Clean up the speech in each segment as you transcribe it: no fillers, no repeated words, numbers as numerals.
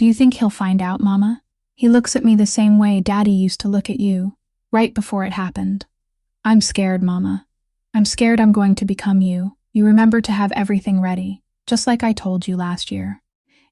Do you think he'll find out, Mama? He looks at me the same way Daddy used to look at you, right before it happened. I'm scared, Mama. I'm scared I'm going to become you. You remember to have everything ready, just like I told you last year.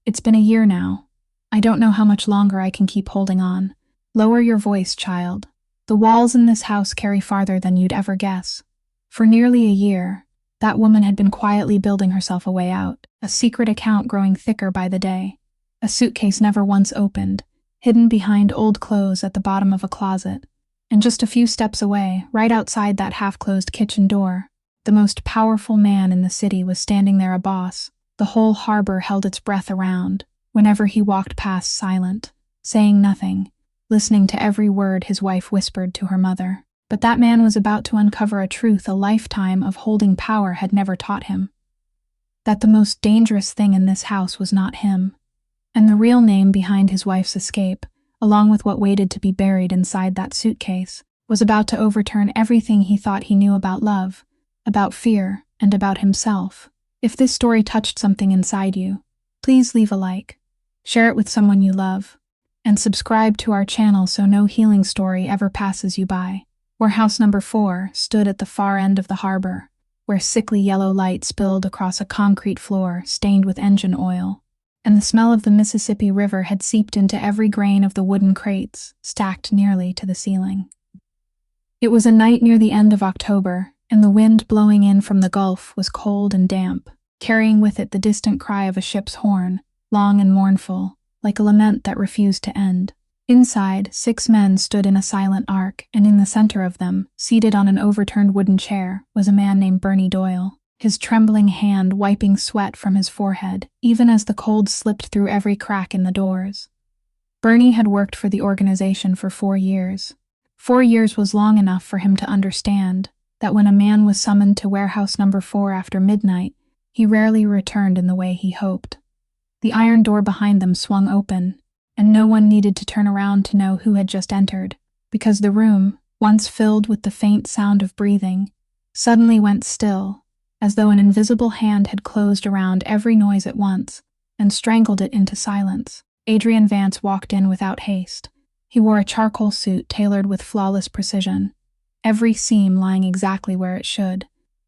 It's been a year now. I don't know how much longer I can keep holding on. Lower your voice, child. The walls in this house carry farther than you'd ever guess. For nearly a year, that woman had been quietly building herself a way out, a secret account growing thicker by the day, a suitcase never once opened, hidden behind old clothes at the bottom of a closet. And just a few steps away, right outside that half-closed kitchen door, the most powerful man in the city was standing there, a boss. The whole harbor held its breath around, whenever he walked past, silent, saying nothing, listening to every word his wife whispered to her mother. But that man was about to uncover a truth a lifetime of holding power had never taught him. That the most dangerous thing in this house was not him, and the real name behind his wife's escape, along with what waited to be buried inside that suitcase, was about to overturn everything he thought he knew about love, about fear, and about himself. If this story touched something inside you, please leave a like, share it with someone you love, and subscribe to our channel so no healing story ever passes you by. Where house number 4 stood at the far end of the harbor, where sickly yellow light spilled across a concrete floor stained with engine oil, and the smell of the Mississippi River had seeped into every grain of the wooden crates, stacked nearly to the ceiling. It was a night near the end of October, and the wind blowing in from the Gulf was cold and damp, carrying with it the distant cry of a ship's horn, long and mournful, like a lament that refused to end. Inside, 6 men stood in a silent arc, and in the center of them, seated on an overturned wooden chair, was a man named Bernie Doyle, his trembling hand wiping sweat from his forehead, even as the cold slipped through every crack in the doors. Bernie had worked for the organization for 4 years. 4 years was long enough for him to understand that when a man was summoned to warehouse number 4 after midnight, he rarely returned in the way he hoped. The iron door behind them swung open, and no one needed to turn around to know who had just entered, because the room, once filled with the faint sound of breathing, suddenly went still, as though an invisible hand had closed around every noise at once and strangled it into silence. Adrian Vance walked in without haste. He wore a charcoal suit tailored with flawless precision, every seam lying exactly where it should,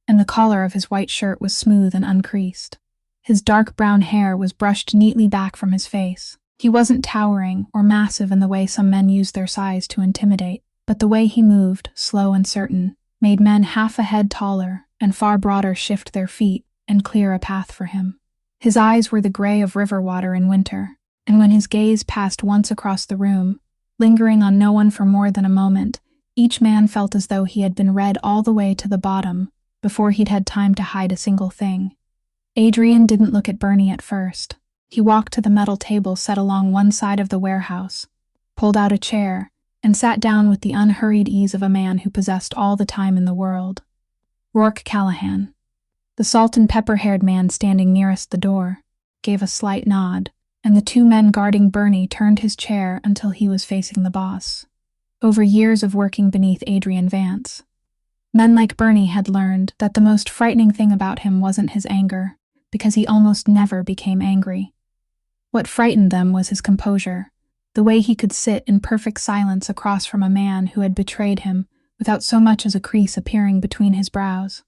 and the collar of his white shirt was smooth and uncreased. His dark brown hair was brushed neatly back from his face. He wasn't towering or massive in the way some men use their size to intimidate, but the way he moved, slow and certain, made men half a head taller and far broader shift their feet and clear a path for him. His eyes were the gray of river water in winter, and when his gaze passed once across the room, lingering on no one for more than a moment, each man felt as though he had been read all the way to the bottom before he'd had time to hide a single thing. Adrian didn't look at Bernie at first. He walked to the metal table set along one side of the warehouse, pulled out a chair, and sat down with the unhurried ease of a man who possessed all the time in the world. Rourke Callahan, the salt and pepper-haired man standing nearest the door, gave a slight nod, and the 2 men guarding Bernie turned his chair until he was facing the boss. Over years of working beneath Adrian Vance, men like Bernie had learned that the most frightening thing about him wasn't his anger, because he almost never became angry. What frightened them was his composure, the way he could sit in perfect silence across from a man who had betrayed him without so much as a crease appearing between his brows.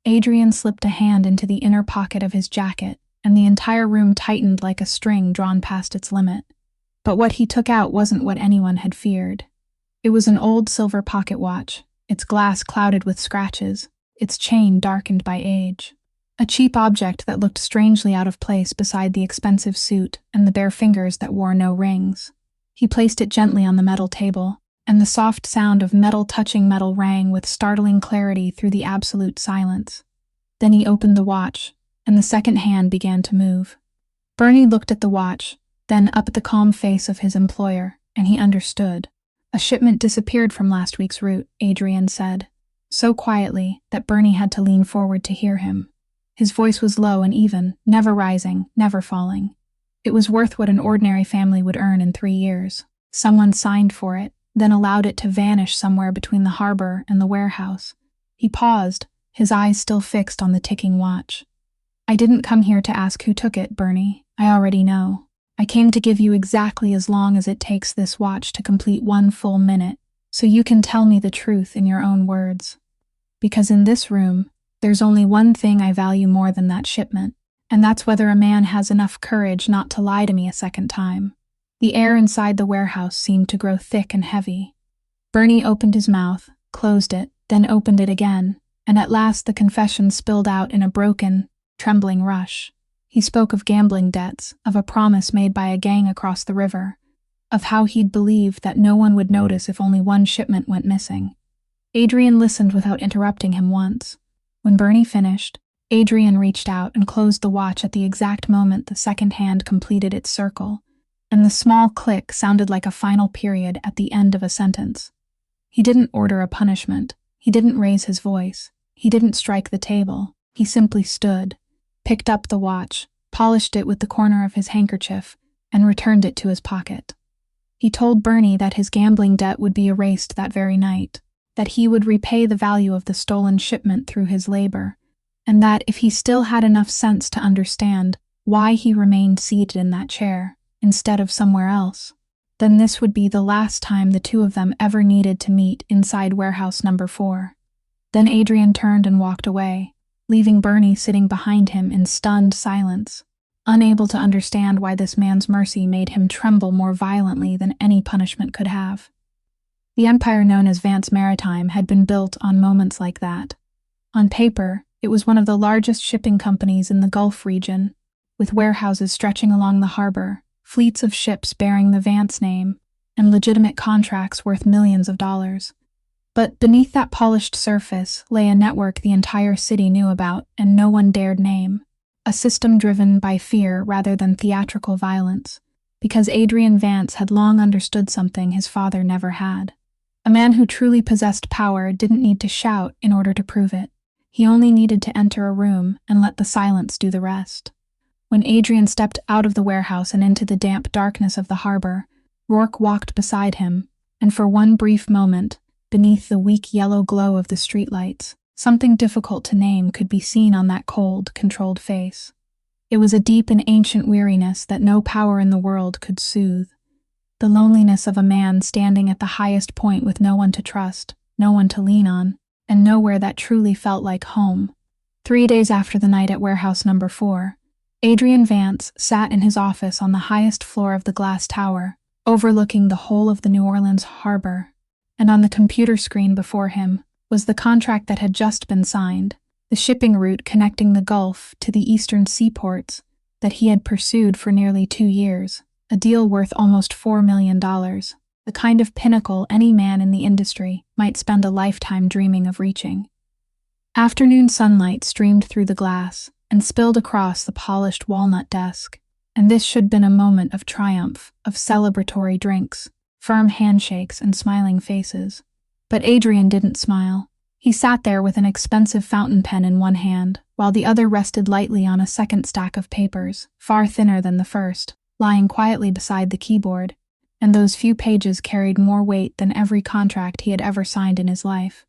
Adrian slipped a hand into the inner pocket of his jacket, and the entire room tightened like a string drawn past its limit. But what he took out wasn't what anyone had feared. It was an old silver pocket watch, its glass clouded with scratches, its chain darkened by age. A cheap object that looked strangely out of place beside the expensive suit and the bare fingers that wore no rings. He placed it gently on the metal table, and the soft sound of metal touching metal rang with startling clarity through the absolute silence. Then he opened the watch, and the second hand began to move. Bernie looked at the watch, then up at the calm face of his employer, and he understood. A shipment disappeared from last week's route, Adrian said, so quietly that Bernie had to lean forward to hear him. His voice was low and even, never rising, never falling. It was worth what an ordinary family would earn in 3 years. Someone signed for it, then allowed it to vanish somewhere between the harbor and the warehouse. He paused, his eyes still fixed on the ticking watch. I didn't come here to ask who took it, Bernie. I already know. I came to give you exactly as long as it takes this watch to complete 1 full minute, so you can tell me the truth in your own words. Because in this room, there's only one thing I value more than that shipment, and that's whether a man has enough courage not to lie to me a second time. The air inside the warehouse seemed to grow thick and heavy. Bernie opened his mouth, closed it, then opened it again, and at last the confession spilled out in a broken, trembling rush. He spoke of gambling debts, of a promise made by a gang across the river, of how he'd believed that no one would notice if only one shipment went missing. Adrian listened without interrupting him once. When Bernie finished, Adrian reached out and closed the watch at the exact moment the second hand completed its circle, and the small click sounded like a final period at the end of a sentence. He didn't order a punishment. He didn't raise his voice. He didn't strike the table. He simply stood, picked up the watch, polished it with the corner of his handkerchief, and returned it to his pocket. He told Bernie that his gambling debt would be erased that very night, that he would repay the value of the stolen shipment through his labor, and that if he still had enough sense to understand why he remained seated in that chair instead of somewhere else, then this would be the last time the two of them ever needed to meet inside warehouse number 4. Then Adrian turned and walked away, leaving Bernie sitting behind him in stunned silence, unable to understand why this man's mercy made him tremble more violently than any punishment could have. The empire known as Vance Maritime had been built on moments like that. On paper, it was one of the largest shipping companies in the Gulf region, with warehouses stretching along the harbor, fleets of ships bearing the Vance name, and legitimate contracts worth millions of dollars. But beneath that polished surface lay a network the entire city knew about and no one dared name, a system driven by fear rather than theatrical violence, because Adrian Vance had long understood something his father never had. A man who truly possessed power didn't need to shout in order to prove it. He only needed to enter a room and let the silence do the rest. When Adrian stepped out of the warehouse and into the damp darkness of the harbor, Rourke walked beside him, and for one brief moment, beneath the weak yellow glow of the streetlights, something difficult to name could be seen on that cold, controlled face. It was a deep and ancient weariness that no power in the world could soothe. The loneliness of a man standing at the highest point with no one to trust, no one to lean on, and nowhere that truly felt like home. 3 days after the night at warehouse number 4, Adrian Vance sat in his office on the highest floor of the glass tower, overlooking the whole of the New Orleans harbor, and on the computer screen before him was the contract that had just been signed, the shipping route connecting the Gulf to the eastern seaports that he had pursued for nearly 2 years, a deal worth almost $4 million, the kind of pinnacle any man in the industry might spend a lifetime dreaming of reaching. Afternoon sunlight streamed through the glass and spilled across the polished walnut desk, and this should have been a moment of triumph, of celebratory drinks, firm handshakes, and smiling faces. But Adrian didn't smile. He sat there with an expensive fountain pen in one hand, while the other rested lightly on a second stack of papers, far thinner than the first, lying quietly beside the keyboard, and those few pages carried more weight than every contract he had ever signed in his life.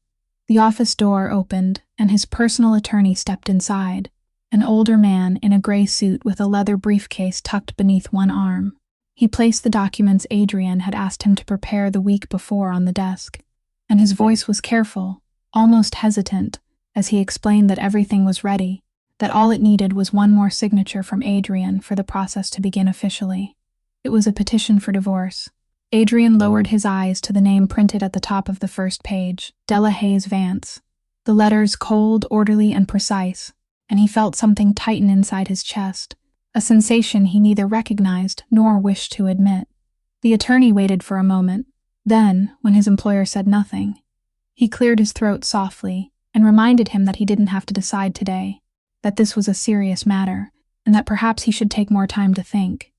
The office door opened, and his personal attorney stepped inside, an older man in a gray suit with a leather briefcase tucked beneath one arm. He placed the documents Adrian had asked him to prepare the week before on the desk, and his voice was careful, almost hesitant, as he explained that everything was ready, that all it needed was one more signature from Adrian for the process to begin officially. It was a petition for divorce. Adrian lowered his eyes to the name printed at the top of the first page, Della Hayes Vance. The letters cold, orderly, and precise, and he felt something tighten inside his chest, a sensation he neither recognized nor wished to admit. The attorney waited for a moment. Then, when his employer said nothing, he cleared his throat softly and reminded him that he didn't have to decide today, that this was a serious matter, and that perhaps he should take more time to think.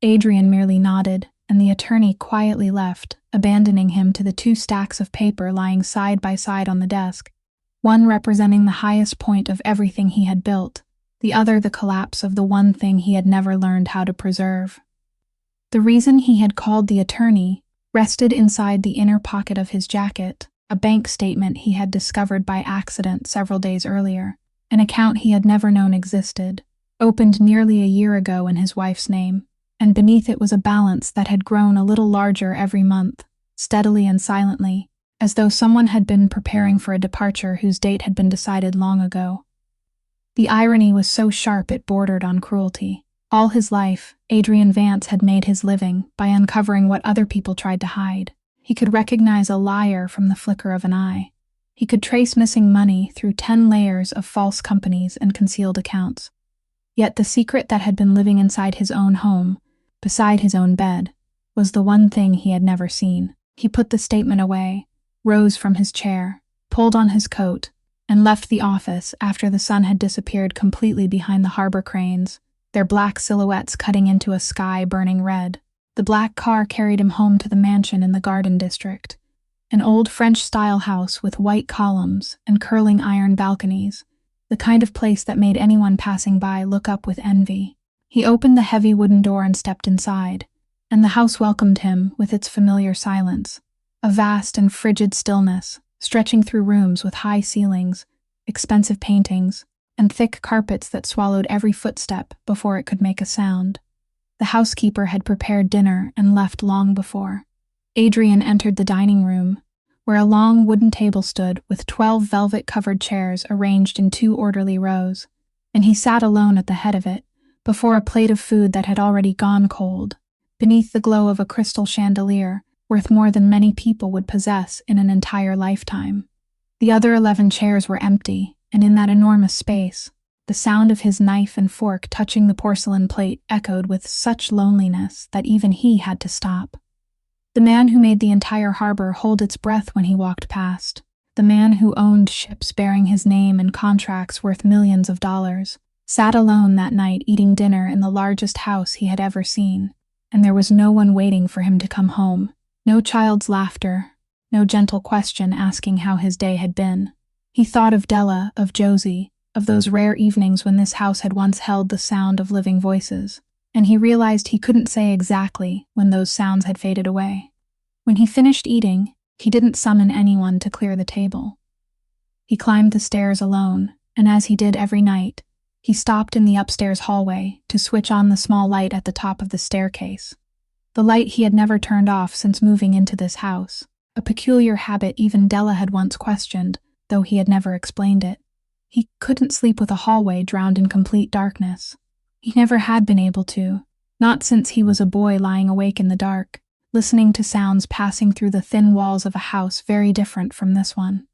Adrian merely nodded, and the attorney quietly left, abandoning him to the 2 stacks of paper lying side by side on the desk, one representing the highest point of everything he had built, the other the collapse of the one thing he had never learned how to preserve. The reason he had called the attorney rested inside the inner pocket of his jacket, a bank statement he had discovered by accident several days earlier, an account he had never known existed, opened nearly a year ago in his wife's name, and beneath it was a balance that had grown a little larger every month, steadily and silently, as though someone had been preparing for a departure whose date had been decided long ago. The irony was so sharp it bordered on cruelty. All his life, Adrian Vance had made his living by uncovering what other people tried to hide. He could recognize a liar from the flicker of an eye. He could trace missing money through 10 layers of false companies and concealed accounts. Yet the secret that had been living inside his own home, beside his own bed, was the one thing he had never seen. He put the statement away, rose from his chair, pulled on his coat, and left the office after the sun had disappeared completely behind the harbor cranes, their black silhouettes cutting into a sky burning red. The black car carried him home to the mansion in the Garden District, an old French-style house with white columns and curling iron balconies, the kind of place that made anyone passing by look up with envy. He opened the heavy wooden door and stepped inside, and the house welcomed him with its familiar silence, a vast and frigid stillness, stretching through rooms with high ceilings, expensive paintings, and thick carpets that swallowed every footstep before it could make a sound. The housekeeper had prepared dinner and left long before. Adrian entered the dining room, where a long wooden table stood with 12 velvet-covered chairs arranged in 2 orderly rows, and he sat alone at the head of it, before a plate of food that had already gone cold, beneath the glow of a crystal chandelier worth more than many people would possess in an entire lifetime. The other 11 chairs were empty, and in that enormous space, the sound of his knife and fork touching the porcelain plate echoed with such loneliness that even he had to stop. The man who made the entire harbor hold its breath when he walked past, the man who owned ships bearing his name and contracts worth millions of dollars, sat alone that night eating dinner in the largest house he had ever seen, and there was no one waiting for him to come home, no child's laughter, no gentle question asking how his day had been. He thought of Della, of Josie, of those rare evenings when this house had once held the sound of living voices, and he realized he couldn't say exactly when those sounds had faded away. When he finished eating, he didn't summon anyone to clear the table. He climbed the stairs alone, and as he did every night, he stopped in the upstairs hallway to switch on the small light at the top of the staircase. The light he had never turned off since moving into this house, a peculiar habit even Della had once questioned, though he had never explained it. He couldn't sleep with a hallway drowned in complete darkness. He never had been able to, not since he was a boy lying awake in the dark, listening to sounds passing through the thin walls of a house very different from this one.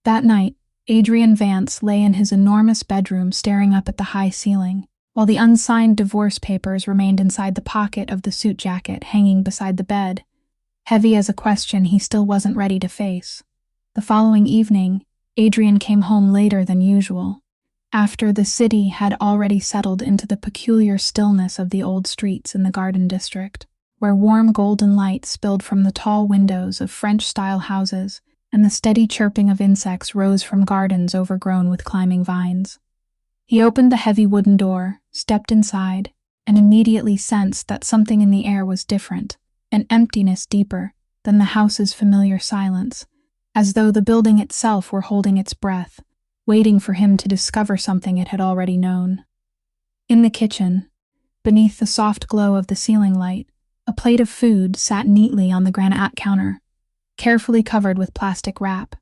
That night, Adrian Vance lay in his enormous bedroom staring up at the high ceiling, while the unsigned divorce papers remained inside the pocket of the suit jacket hanging beside the bed, heavy as a question he still wasn't ready to face. The following evening, Adrian came home later than usual, after the city had already settled into the peculiar stillness of the old streets in the Garden District, where warm golden light spilled from the tall windows of French-style houses, and the steady chirping of insects rose from gardens overgrown with climbing vines. He opened the heavy wooden door, stepped inside, and immediately sensed that something in the air was different, an emptiness deeper than the house's familiar silence, as though the building itself were holding its breath, waiting for him to discover something it had already known. In the kitchen, beneath the soft glow of the ceiling light, a plate of food sat neatly on the granite counter, carefully covered with plastic wrap,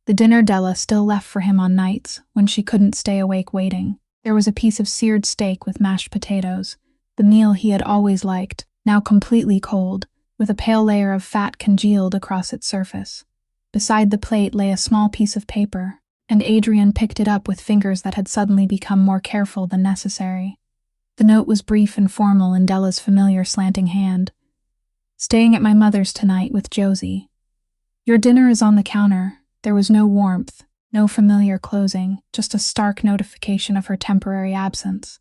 the dinner Della still left for him on nights when she couldn't stay awake waiting. There was a piece of seared steak with mashed potatoes, the meal he had always liked, now completely cold, with a pale layer of fat congealed across its surface. Beside the plate lay a small piece of paper, and Adrian picked it up with fingers that had suddenly become more careful than necessary. The note was brief and formal in Della's familiar slanting hand. "Staying at my mother's tonight with Josie. Your dinner is on the counter." There was no warmth, no familiar closing, just a stark notification of her temporary absence.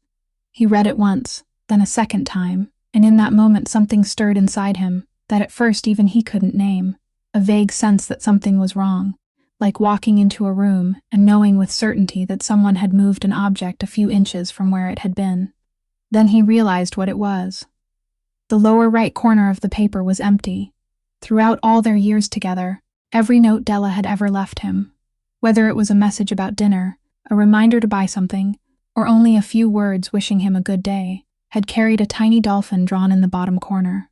He read it once, then a second time, and in that moment something stirred inside him that at first even he couldn't name, a vague sense that something was wrong, like walking into a room and knowing with certainty that someone had moved an object a few inches from where it had been. Then he realized what it was. The lower right corner of the paper was empty. Throughout all their years together, every note Della had ever left him, whether it was a message about dinner, a reminder to buy something, or only a few words wishing him a good day, had carried a tiny dolphin drawn in the bottom corner.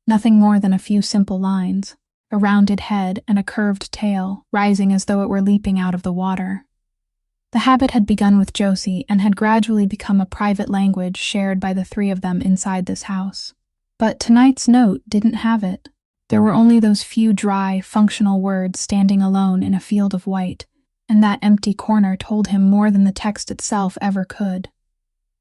Nothing more than a few simple lines, a rounded head and a curved tail, rising as though it were leaping out of the water. The habit had begun with Josie and had gradually become a private language shared by the three of them inside this house. But tonight's note didn't have it. There were only those few dry, functional words standing alone in a field of white, and that empty corner told him more than the text itself ever could.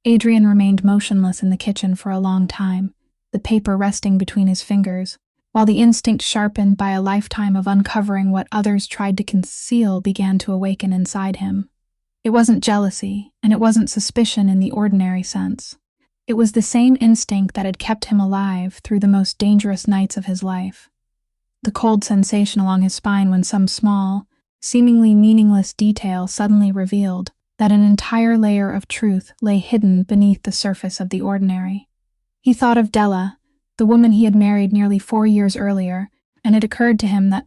Adrian remained motionless in the kitchen for a long time, the paper resting between his fingers, while the instinct sharpened by a lifetime of uncovering what others tried to conceal began to awaken inside him. It wasn't jealousy, and it wasn't suspicion in the ordinary sense. It was the same instinct that had kept him alive through the most dangerous nights of his life. The cold sensation along his spine when some small, seemingly meaningless detail suddenly revealed that an entire layer of truth lay hidden beneath the surface of the ordinary. He thought of Della, the woman he had married nearly 4 years earlier, and it occurred to him that,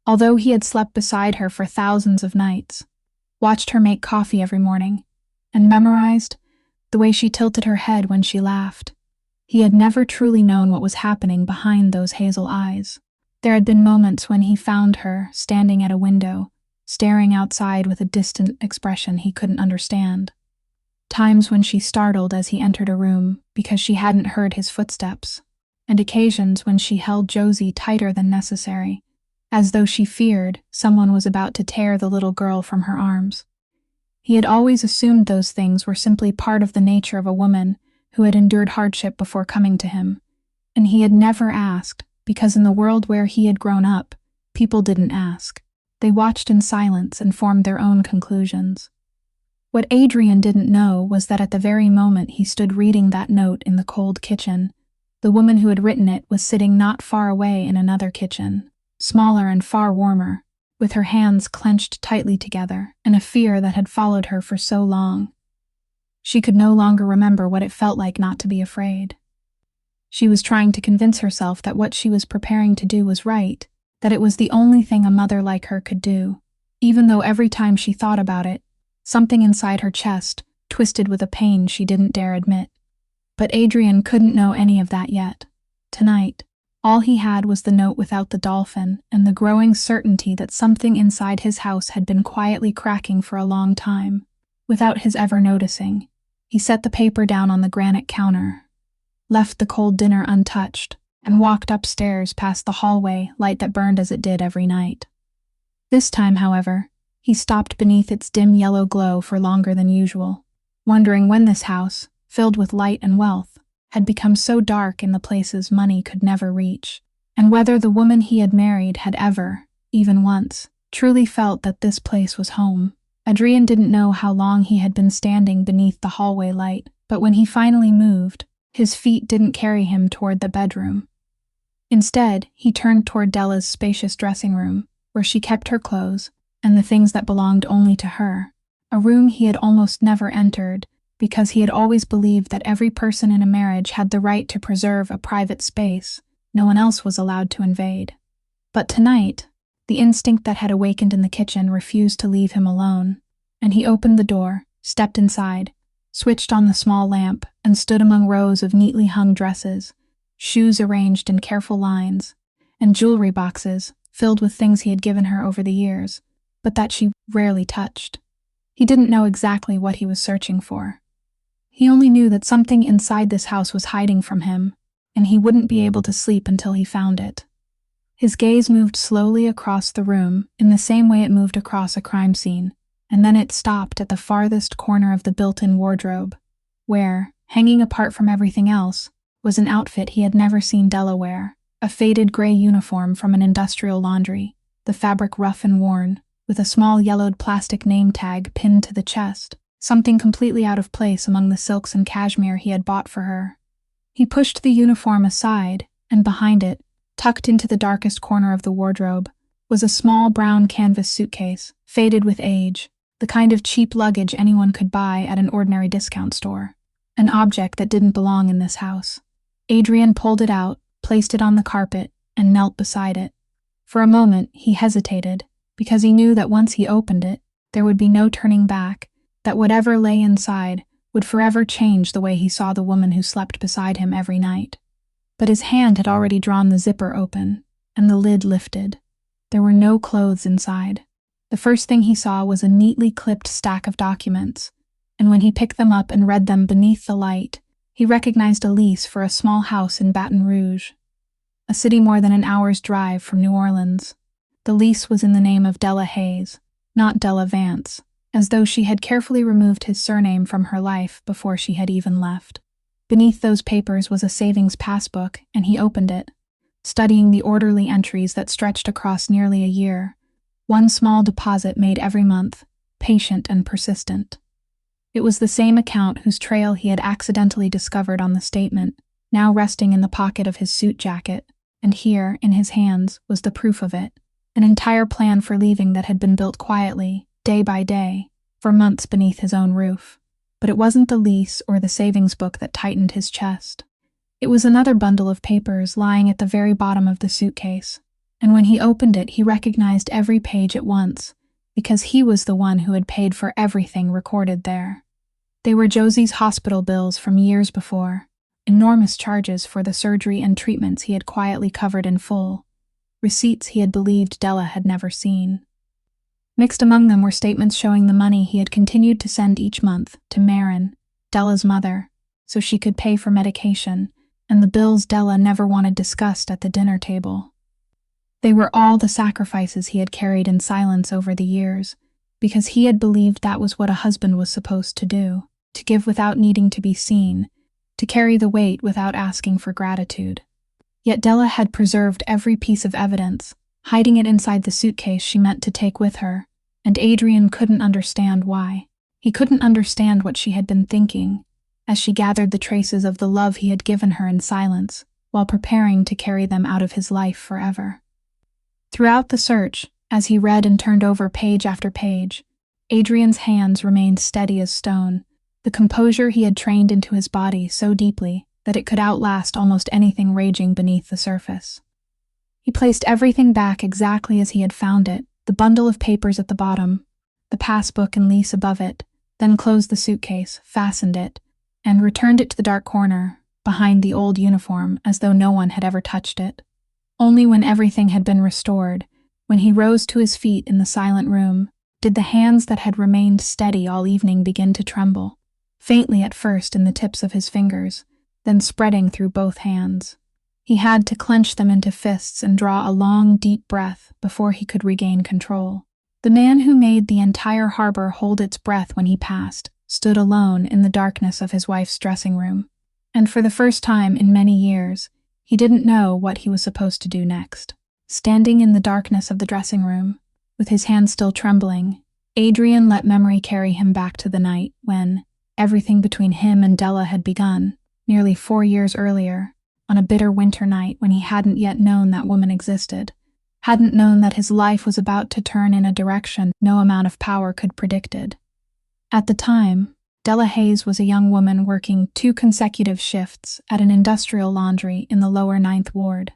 although he had slept beside her for thousands of nights, watched her make coffee every morning, and memorized the way she tilted her head when she laughed, he had never truly known what was happening behind those hazel eyes. There had been moments when he found her standing at a window, staring outside with a distant expression he couldn't understand. Times when she startled as he entered a room because she hadn't heard his footsteps, and occasions when she held Josie tighter than necessary, as though she feared someone was about to tear the little girl from her arms. He had always assumed those things were simply part of the nature of a woman who had endured hardship before coming to him, and he had never asked, because in the world where he had grown up, people didn't ask. They watched in silence and formed their own conclusions. What Adrian didn't know was that at the very moment he stood reading that note in the cold kitchen, the woman who had written it was sitting not far away in another kitchen, smaller and far warmer, with her hands clenched tightly together, and a fear that had followed her for so long. She could no longer remember what it felt like not to be afraid. She was trying to convince herself that what she was preparing to do was right, that it was the only thing a mother like her could do, even though every time she thought about it, something inside her chest twisted with a pain she didn't dare admit. But Adrian couldn't know any of that yet. Tonight, all he had was the note without the dolphin and the growing certainty that something inside his house had been quietly cracking for a long time, without his ever noticing. He set the paper down on the granite counter, left the cold dinner untouched, and walked upstairs past the hallway light that burned as it did every night. This time, however, he stopped beneath its dim yellow glow for longer than usual, wondering when this house, filled with light and wealth, had become so dark in the places money could never reach, and whether the woman he had married had ever, even once, truly felt that this place was home. Adrian didn't know how long he had been standing beneath the hallway light, but when he finally moved, his feet didn't carry him toward the bedroom. Instead, he turned toward Della's spacious dressing room, where she kept her clothes and the things that belonged only to her, a room he had almost never entered because he had always believed that every person in a marriage had the right to preserve a private space no one else was allowed to invade. But tonight, the instinct that had awakened in the kitchen refused to leave him alone, and he opened the door, stepped inside, switched on the small lamp, and stood among rows of neatly hung dresses, shoes arranged in careful lines, and jewelry boxes filled with things he had given her over the years, but that she rarely touched. He didn't know exactly what he was searching for. He only knew that something inside this house was hiding from him, and he wouldn't be able to sleep until he found it. His gaze moved slowly across the room in the same way it moved across a crime scene, and then it stopped at the farthest corner of the built-in wardrobe, where, hanging apart from everything else, was an outfit he had never seen Della wear, a faded gray uniform from an industrial laundry, the fabric rough and worn, with a small yellowed plastic name tag pinned to the chest, something completely out of place among the silks and cashmere he had bought for her. He pushed the uniform aside, and behind it, tucked into the darkest corner of the wardrobe, was a small brown canvas suitcase, faded with age, the kind of cheap luggage anyone could buy at an ordinary discount store, an object that didn't belong in this house. Adrian pulled it out, placed it on the carpet, and knelt beside it. For a moment, he hesitated, because he knew that once he opened it, there would be no turning back, that whatever lay inside would forever change the way he saw the woman who slept beside him every night. But his hand had already drawn the zipper open, and the lid lifted. There were no clothes inside. The first thing he saw was a neatly clipped stack of documents, and when he picked them up and read them beneath the light, he recognized a lease for a small house in Baton Rouge, a city more than an hour's drive from New Orleans. The lease was in the name of Della Hayes, not Della Vance, as though she had carefully removed his surname from her life before she had even left. Beneath those papers was a savings passbook, and he opened it, studying the orderly entries that stretched across nearly a year. One small deposit made every month, patient and persistent. It was the same account whose trail he had accidentally discovered on the statement, now resting in the pocket of his suit jacket, and here, in his hands, was the proof of it, an entire plan for leaving that had been built quietly, day by day, for months beneath his own roof. But it wasn't the lease or the savings book that tightened his chest. It was another bundle of papers lying at the very bottom of the suitcase, and when he opened it he recognized every page at once, because he was the one who had paid for everything recorded there. They were Josie's hospital bills from years before, enormous charges for the surgery and treatments he had quietly covered in full, receipts he had believed Della had never seen. Mixed among them were statements showing the money he had continued to send each month to Marin, Della's mother, so she could pay for medication, and the bills Della never wanted discussed at the dinner table. They were all the sacrifices he had carried in silence over the years, because he had believed that was what a husband was supposed to do, to give without needing to be seen, to carry the weight without asking for gratitude. Yet Della had preserved every piece of evidence, hiding it inside the suitcase she meant to take with her, and Adrian couldn't understand why. He couldn't understand what she had been thinking, as she gathered the traces of the love he had given her in silence, while preparing to carry them out of his life forever. Throughout the search, as he read and turned over page after page, Adrian's hands remained steady as stone, the composure he had trained into his body so deeply that it could outlast almost anything raging beneath the surface. He placed everything back exactly as he had found it, the bundle of papers at the bottom, the passbook and lease above it, then closed the suitcase, fastened it, and returned it to the dark corner, behind the old uniform, as though no one had ever touched it. Only when everything had been restored, when he rose to his feet in the silent room, did the hands that had remained steady all evening begin to tremble, faintly at first in the tips of his fingers, then spreading through both hands. He had to clench them into fists and draw a long, deep breath before he could regain control. The man who made the entire harbor hold its breath when he passed stood alone in the darkness of his wife's dressing room, and for the first time in many years, he didn't know what he was supposed to do next. Standing in the darkness of the dressing room, with his hands still trembling, Adrian let memory carry him back to the night when everything between him and Della had begun, nearly 4 years earlier, on a bitter winter night when he hadn't yet known that woman existed, hadn't known that his life was about to turn in a direction no amount of power could predicted. At the time, Della Hayes was a young woman working 2 consecutive shifts at an industrial laundry in the lower 9th Ward.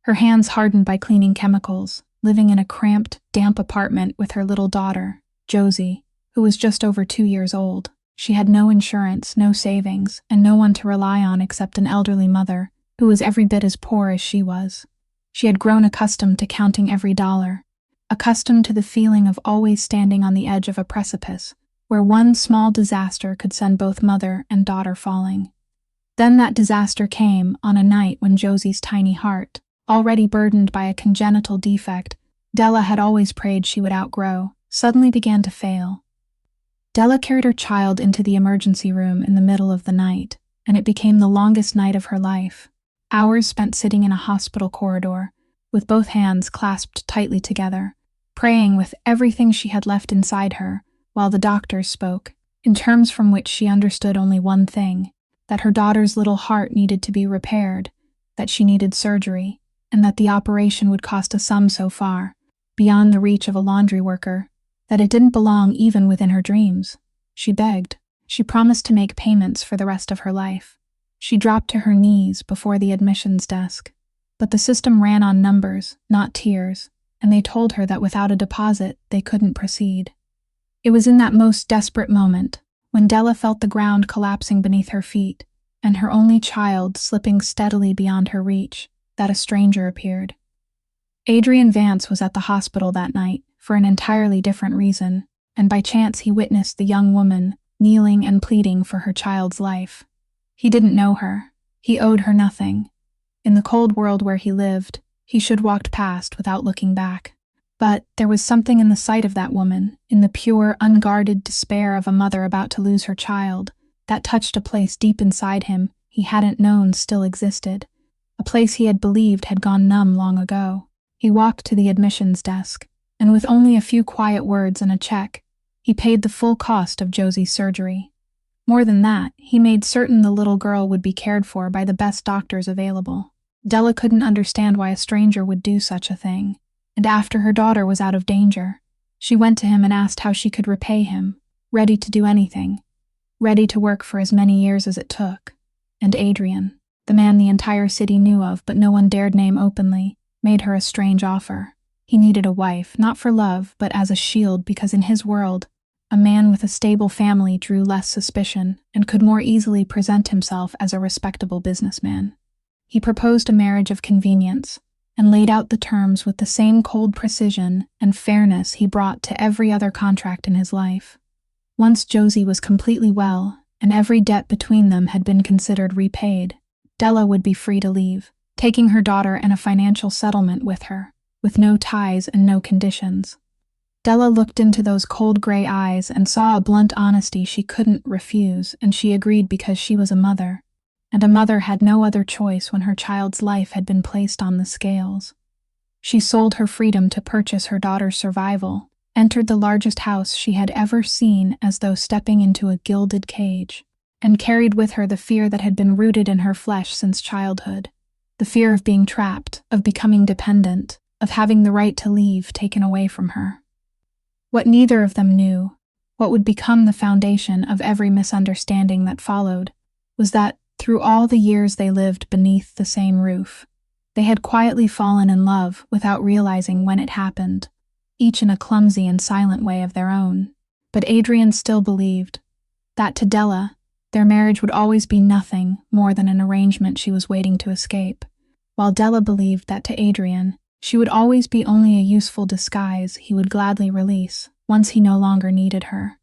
Her hands hardened by cleaning chemicals, living in a cramped, damp apartment with her little daughter, Josie, who was just over 2 years old. She had no insurance, no savings, and no one to rely on except an elderly mother, who was every bit as poor as she was. She had grown accustomed to counting every dollar, accustomed to the feeling of always standing on the edge of a precipice, where one small disaster could send both mother and daughter falling. Then that disaster came on a night when Josie's tiny heart, already burdened by a congenital defect Della had always prayed she would outgrow, suddenly began to fail. Della carried her child into the emergency room in the middle of the night, and it became the longest night of her life. Hours spent sitting in a hospital corridor, with both hands clasped tightly together, praying with everything she had left inside her, while the doctors spoke, in terms from which she understood only one thing, that her daughter's little heart needed to be repaired, that she needed surgery, and that the operation would cost a sum so far, beyond the reach of a laundry worker, that it didn't belong even within her dreams. She begged. She promised to make payments for the rest of her life. She dropped to her knees before the admissions desk. But the system ran on numbers, not tears, and they told her that without a deposit, they couldn't proceed. It was in that most desperate moment, when Della felt the ground collapsing beneath her feet, and her only child slipping steadily beyond her reach, that a stranger appeared. Adrian Vance was at the hospital that night for an entirely different reason, and by chance he witnessed the young woman kneeling and pleading for her child's life. He didn't know her. He owed her nothing. In the cold world where he lived, he should walked past without looking back. But there was something in the sight of that woman, in the pure, unguarded despair of a mother about to lose her child, that touched a place deep inside him he hadn't known still existed, a place he had believed had gone numb long ago. He walked to the admissions desk, and with only a few quiet words and a check, he paid the full cost of Josie's surgery. More than that, he made certain the little girl would be cared for by the best doctors available. Della couldn't understand why a stranger would do such a thing, and after her daughter was out of danger, she went to him and asked how she could repay him, ready to do anything, ready to work for as many years as it took. And Adrian, the man the entire city knew of but no one dared name openly, made her a strange offer. He needed a wife, not for love, but as a shield, because in his world, a man with a stable family drew less suspicion and could more easily present himself as a respectable businessman. He proposed a marriage of convenience and laid out the terms with the same cold precision and fairness he brought to every other contract in his life. Once Josie was completely well and every debt between them had been considered repaid, Della would be free to leave, taking her daughter and a financial settlement with her, with no ties and no conditions. Della looked into those cold gray eyes and saw a blunt honesty she couldn't refuse, and she agreed because she was a mother, and a mother had no other choice when her child's life had been placed on the scales. She sold her freedom to purchase her daughter's survival, entered the largest house she had ever seen as though stepping into a gilded cage, and carried with her the fear that had been rooted in her flesh since childhood, the fear of being trapped, of becoming dependent, of having the right to leave taken away from her. What neither of them knew, what would become the foundation of every misunderstanding that followed, was that, through all the years they lived beneath the same roof, they had quietly fallen in love without realizing when it happened, each in a clumsy and silent way of their own. But Adrian still believed that to Della, their marriage would always be nothing more than an arrangement she was waiting to escape, while Della believed that to Adrian, she would always be only a useful disguise he would gladly release once he no longer needed her.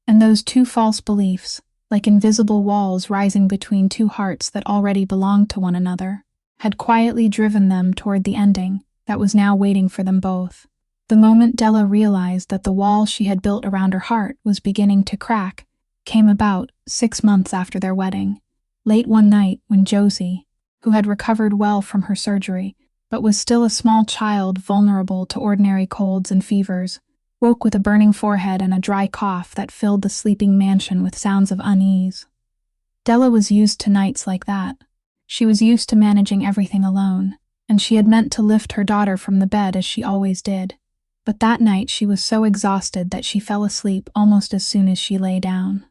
And those two false beliefs, like invisible walls rising between two hearts that already belonged to one another, had quietly driven them toward the ending that was now waiting for them both. The moment Della realized that the wall she had built around her heart was beginning to crack came about 6 months after their wedding, late one night when Josie, who had recovered well from her surgery, but was still a small child vulnerable to ordinary colds and fevers, woke with a burning forehead and a dry cough that filled the sleeping mansion with sounds of unease. Della was used to nights like that. She was used to managing everything alone, and she had meant to lift her daughter from the bed as she always did. But that night she was so exhausted that she fell asleep almost as soon as she lay down.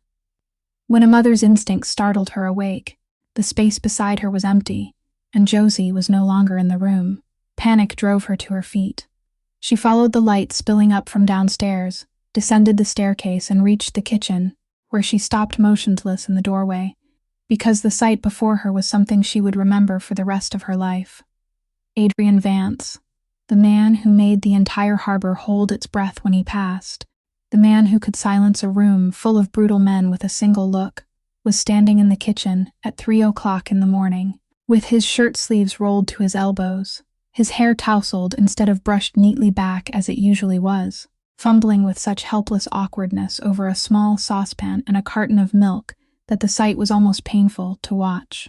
When a mother's instinct startled her awake, the space beside her was empty, and Josie was no longer in the room. Panic drove her to her feet. She followed the light spilling up from downstairs, descended the staircase and reached the kitchen, where she stopped motionless in the doorway, because the sight before her was something she would remember for the rest of her life. Adrian Vance, the man who made the entire harbor hold its breath when he passed, the man who could silence a room full of brutal men with a single look, was standing in the kitchen at 3 o'clock in the morning, with his shirt sleeves rolled to his elbows, his hair tousled instead of brushed neatly back as it usually was, fumbling with such helpless awkwardness over a small saucepan and a carton of milk that the sight was almost painful to watch.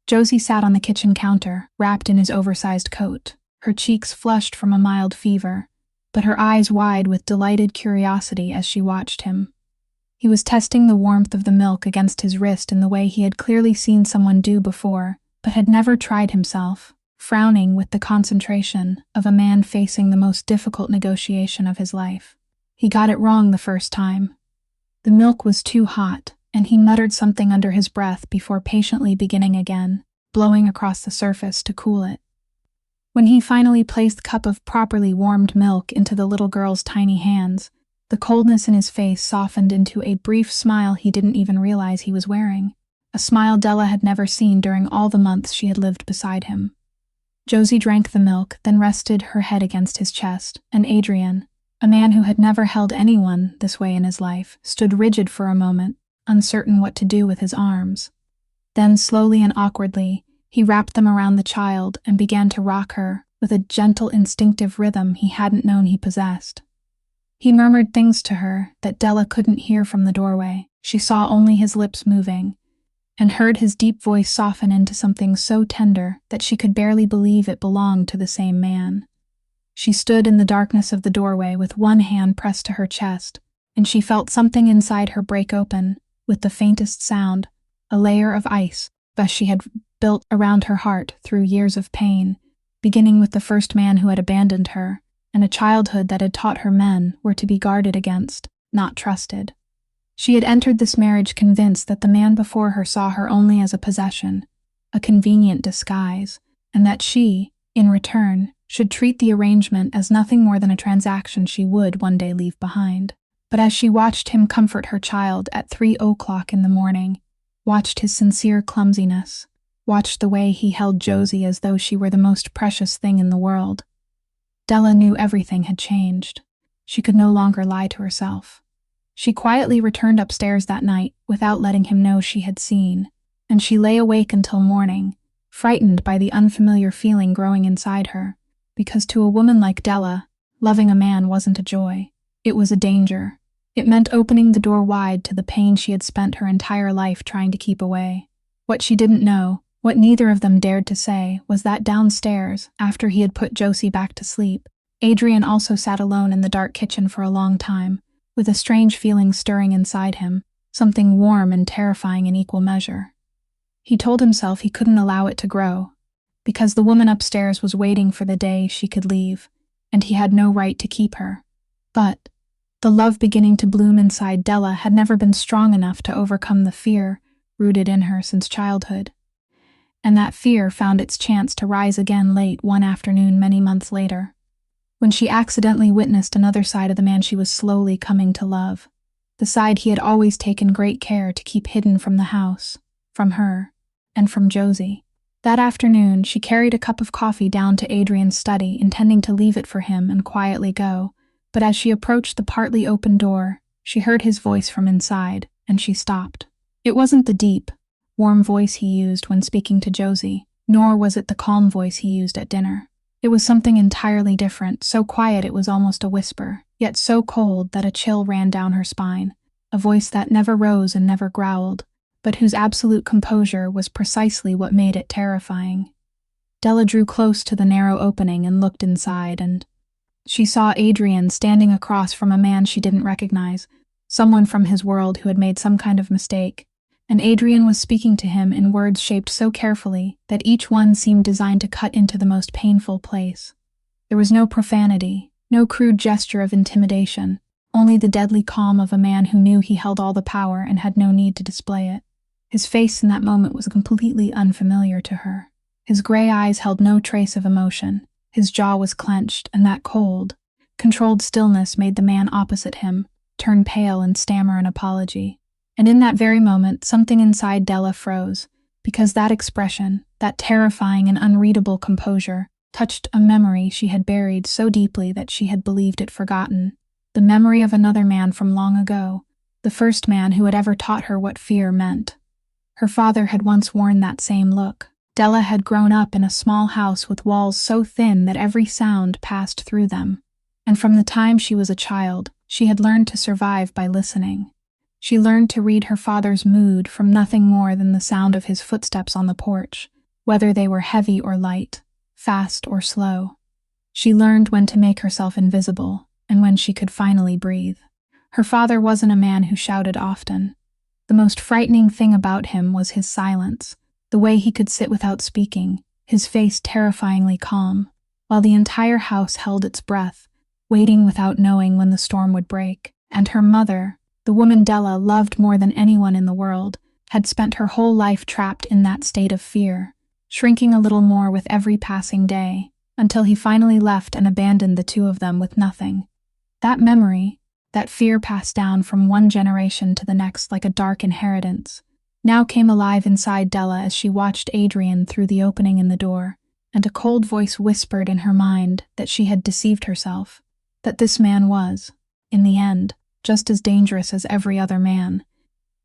Josie sat on the kitchen counter, wrapped in his oversized coat, her cheeks flushed from a mild fever, but her eyes wide with delighted curiosity as she watched him. He was testing the warmth of the milk against his wrist in the way he had clearly seen someone do before, but had never tried himself, frowning with the concentration of a man facing the most difficult negotiation of his life. He got it wrong the first time. The milk was too hot, and he muttered something under his breath before patiently beginning again, blowing across the surface to cool it. When he finally placed the cup of properly warmed milk into the little girl's tiny hands, The coldness in his face softened into a brief smile he didn't even realize he was wearing, a smile Della had never seen during all the months she had lived beside him. Josie drank the milk, then rested her head against his chest, and Adrian, a man who had never held anyone this way in his life, stood rigid for a moment, uncertain what to do with his arms. Then, slowly and awkwardly, he wrapped them around the child and began to rock her with a gentle, instinctive rhythm he hadn't known he possessed. He murmured things to her that Della couldn't hear from the doorway. She saw only his lips moving, and heard his deep voice soften into something so tender that she could barely believe it belonged to the same man. She stood in the darkness of the doorway with one hand pressed to her chest, and she felt something inside her break open, with the faintest sound, a layer of ice, thus she had built around her heart through years of pain, beginning with the first man who had abandoned her, and a childhood that had taught her men were to be guarded against, not trusted. She had entered this marriage convinced that the man before her saw her only as a possession, a convenient disguise, and that she, in return, should treat the arrangement as nothing more than a transaction she would one day leave behind. But as she watched him comfort her child at 3 o'clock in the morning, watched his sincere clumsiness, watched the way he held Josie as though she were the most precious thing in the world, Della knew everything had changed. She could no longer lie to herself. She quietly returned upstairs that night without letting him know she had seen, and she lay awake until morning, frightened by the unfamiliar feeling growing inside her, because to a woman like Della, loving a man wasn't a joy. It was a danger. It meant opening the door wide to the pain she had spent her entire life trying to keep away. What she didn't know, what neither of them dared to say, was that downstairs, after he had put Josie back to sleep, Adrian also sat alone in the dark kitchen for a long time, with a strange feeling stirring inside him, something warm and terrifying in equal measure. He told himself he couldn't allow it to grow, because the woman upstairs was waiting for the day she could leave, and he had no right to keep her. But the love beginning to bloom inside Della had never been strong enough to overcome the fear rooted in her since childhood. And that fear found its chance to rise again late one afternoon many months later, when she accidentally witnessed another side of the man she was slowly coming to love, the side he had always taken great care to keep hidden from the house, from her, and from Josie. That afternoon, she carried a cup of coffee down to Adrian's study, intending to leave it for him and quietly go, but as she approached the partly open door, she heard his voice from inside, and she stopped. It wasn't the deep, warm voice he used when speaking to Josie, nor was it the calm voice he used at dinner. It was something entirely different, so quiet it was almost a whisper, yet so cold that a chill ran down her spine, a voice that never rose and never growled, but whose absolute composure was precisely what made it terrifying. Della drew close to the narrow opening and looked inside, and she saw Adrian standing across from a man she didn't recognize, someone from his world who had made some kind of mistake. And Adrian was speaking to him in words shaped so carefully that each one seemed designed to cut into the most painful place. There was no profanity, no crude gesture of intimidation, only the deadly calm of a man who knew he held all the power and had no need to display it. His face in that moment was completely unfamiliar to her. His gray eyes held no trace of emotion. His jaw was clenched, and that cold, controlled stillness made the man opposite him turn pale and stammer an apology. And in that very moment, something inside Della froze, because that expression, that terrifying and unreadable composure, touched a memory she had buried so deeply that she had believed it forgotten. The memory of another man from long ago, the first man who had ever taught her what fear meant. Her father had once worn that same look. Della had grown up in a small house with walls so thin that every sound passed through them. And from the time she was a child, she had learned to survive by listening. She learned to read her father's mood from nothing more than the sound of his footsteps on the porch, whether they were heavy or light, fast or slow. She learned when to make herself invisible, and when she could finally breathe. Her father wasn't a man who shouted often. The most frightening thing about him was his silence, the way he could sit without speaking, his face terrifyingly calm, while the entire house held its breath, waiting without knowing when the storm would break. And her mother, the woman Della loved more than anyone in the world, had spent her whole life trapped in that state of fear, shrinking a little more with every passing day, until he finally left and abandoned the two of them with nothing. That memory, That fear passed down from one generation to the next like a dark inheritance, now came alive inside Della as she watched Adrian through the opening in the door, and a cold voice whispered in her mind that she had deceived herself, that this man was, in the end, just as dangerous as every other man,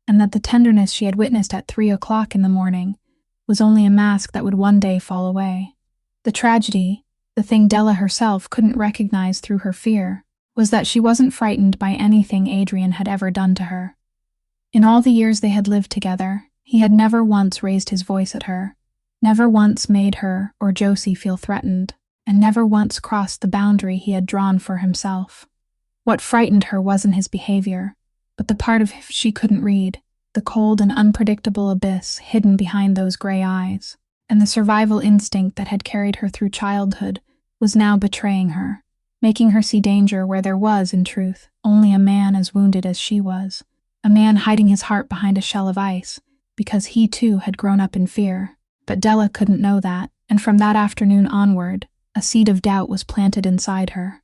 and that the tenderness she had witnessed at 3 o'clock in the morning was only a mask that would one day fall away. The tragedy, the thing Della herself couldn't recognize through her fear, was that she wasn't frightened by anything Adrian had ever done to her. In all the years they had lived together, he had never once raised his voice at her, never once made her or Josie feel threatened, and never once crossed the boundary he had drawn for himself. What frightened her wasn't his behavior, but the part of him she couldn't read, the cold and unpredictable abyss hidden behind those gray eyes, and the survival instinct that had carried her through childhood was now betraying her, making her see danger where there was, in truth, only a man as wounded as she was, a man hiding his heart behind a shell of ice, because he too had grown up in fear. But Della couldn't know that, and from that afternoon onward, a seed of doubt was planted inside her.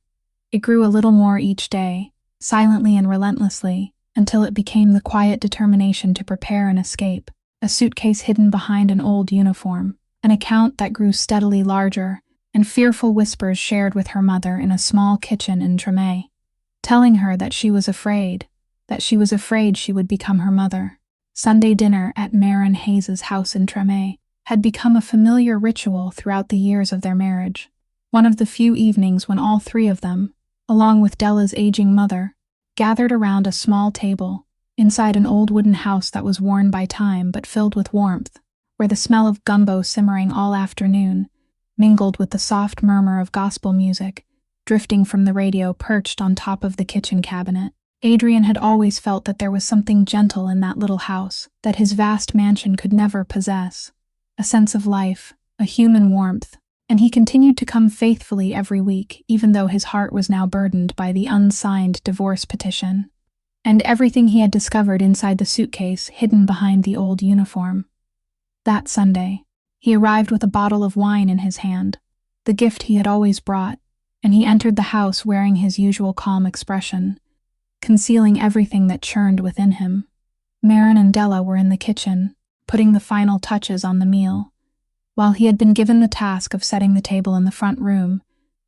It grew a little more each day, silently and relentlessly, until it became the quiet determination to prepare an escape, a suitcase hidden behind an old uniform, an account that grew steadily larger, and fearful whispers shared with her mother in a small kitchen in Tremé, telling her that she was afraid she would become her mother. Sunday dinner at Marin Hayes's house in Tremé had become a familiar ritual throughout the years of their marriage, one of the few evenings when all three of them, along with Della's aging mother, gathered around a small table inside an old wooden house that was worn by time but filled with warmth, where the smell of gumbo simmering all afternoon mingled with the soft murmur of gospel music drifting from the radio perched on top of the kitchen cabinet. Adrian had always felt that there was something gentle in that little house that his vast mansion could never possess, a sense of life, a human warmth, and he continued to come faithfully every week, even though his heart was now burdened by the unsigned divorce petition, and everything he had discovered inside the suitcase hidden behind the old uniform. That Sunday, he arrived with a bottle of wine in his hand, the gift he had always brought, and he entered the house wearing his usual calm expression, concealing everything that churned within him. Marin and Della were in the kitchen, putting the final touches on the meal, while he had been given the task of setting the table in the front room,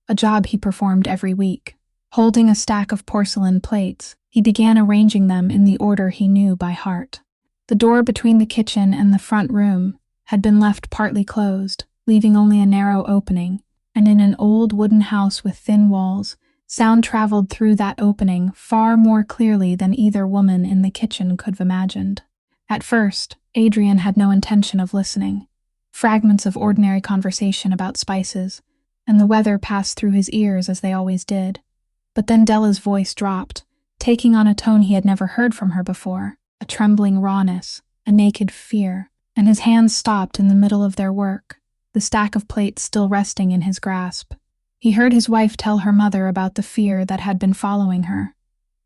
a job he performed every week. Holding a stack of porcelain plates, he began arranging them in the order he knew by heart. The door between the kitchen and the front room had been left partly closed, leaving only a narrow opening, and in an old wooden house with thin walls, sound traveled through that opening far more clearly than either woman in the kitchen could have imagined. At first, Adrian had no intention of listening. Fragments of ordinary conversation about spices, and the weather passed through his ears as they always did. But then Della's voice dropped, taking on a tone he had never heard from her before, a trembling rawness, a naked fear, and his hands stopped in the middle of their work, the stack of plates still resting in his grasp. He heard his wife tell her mother about the fear that had been following her.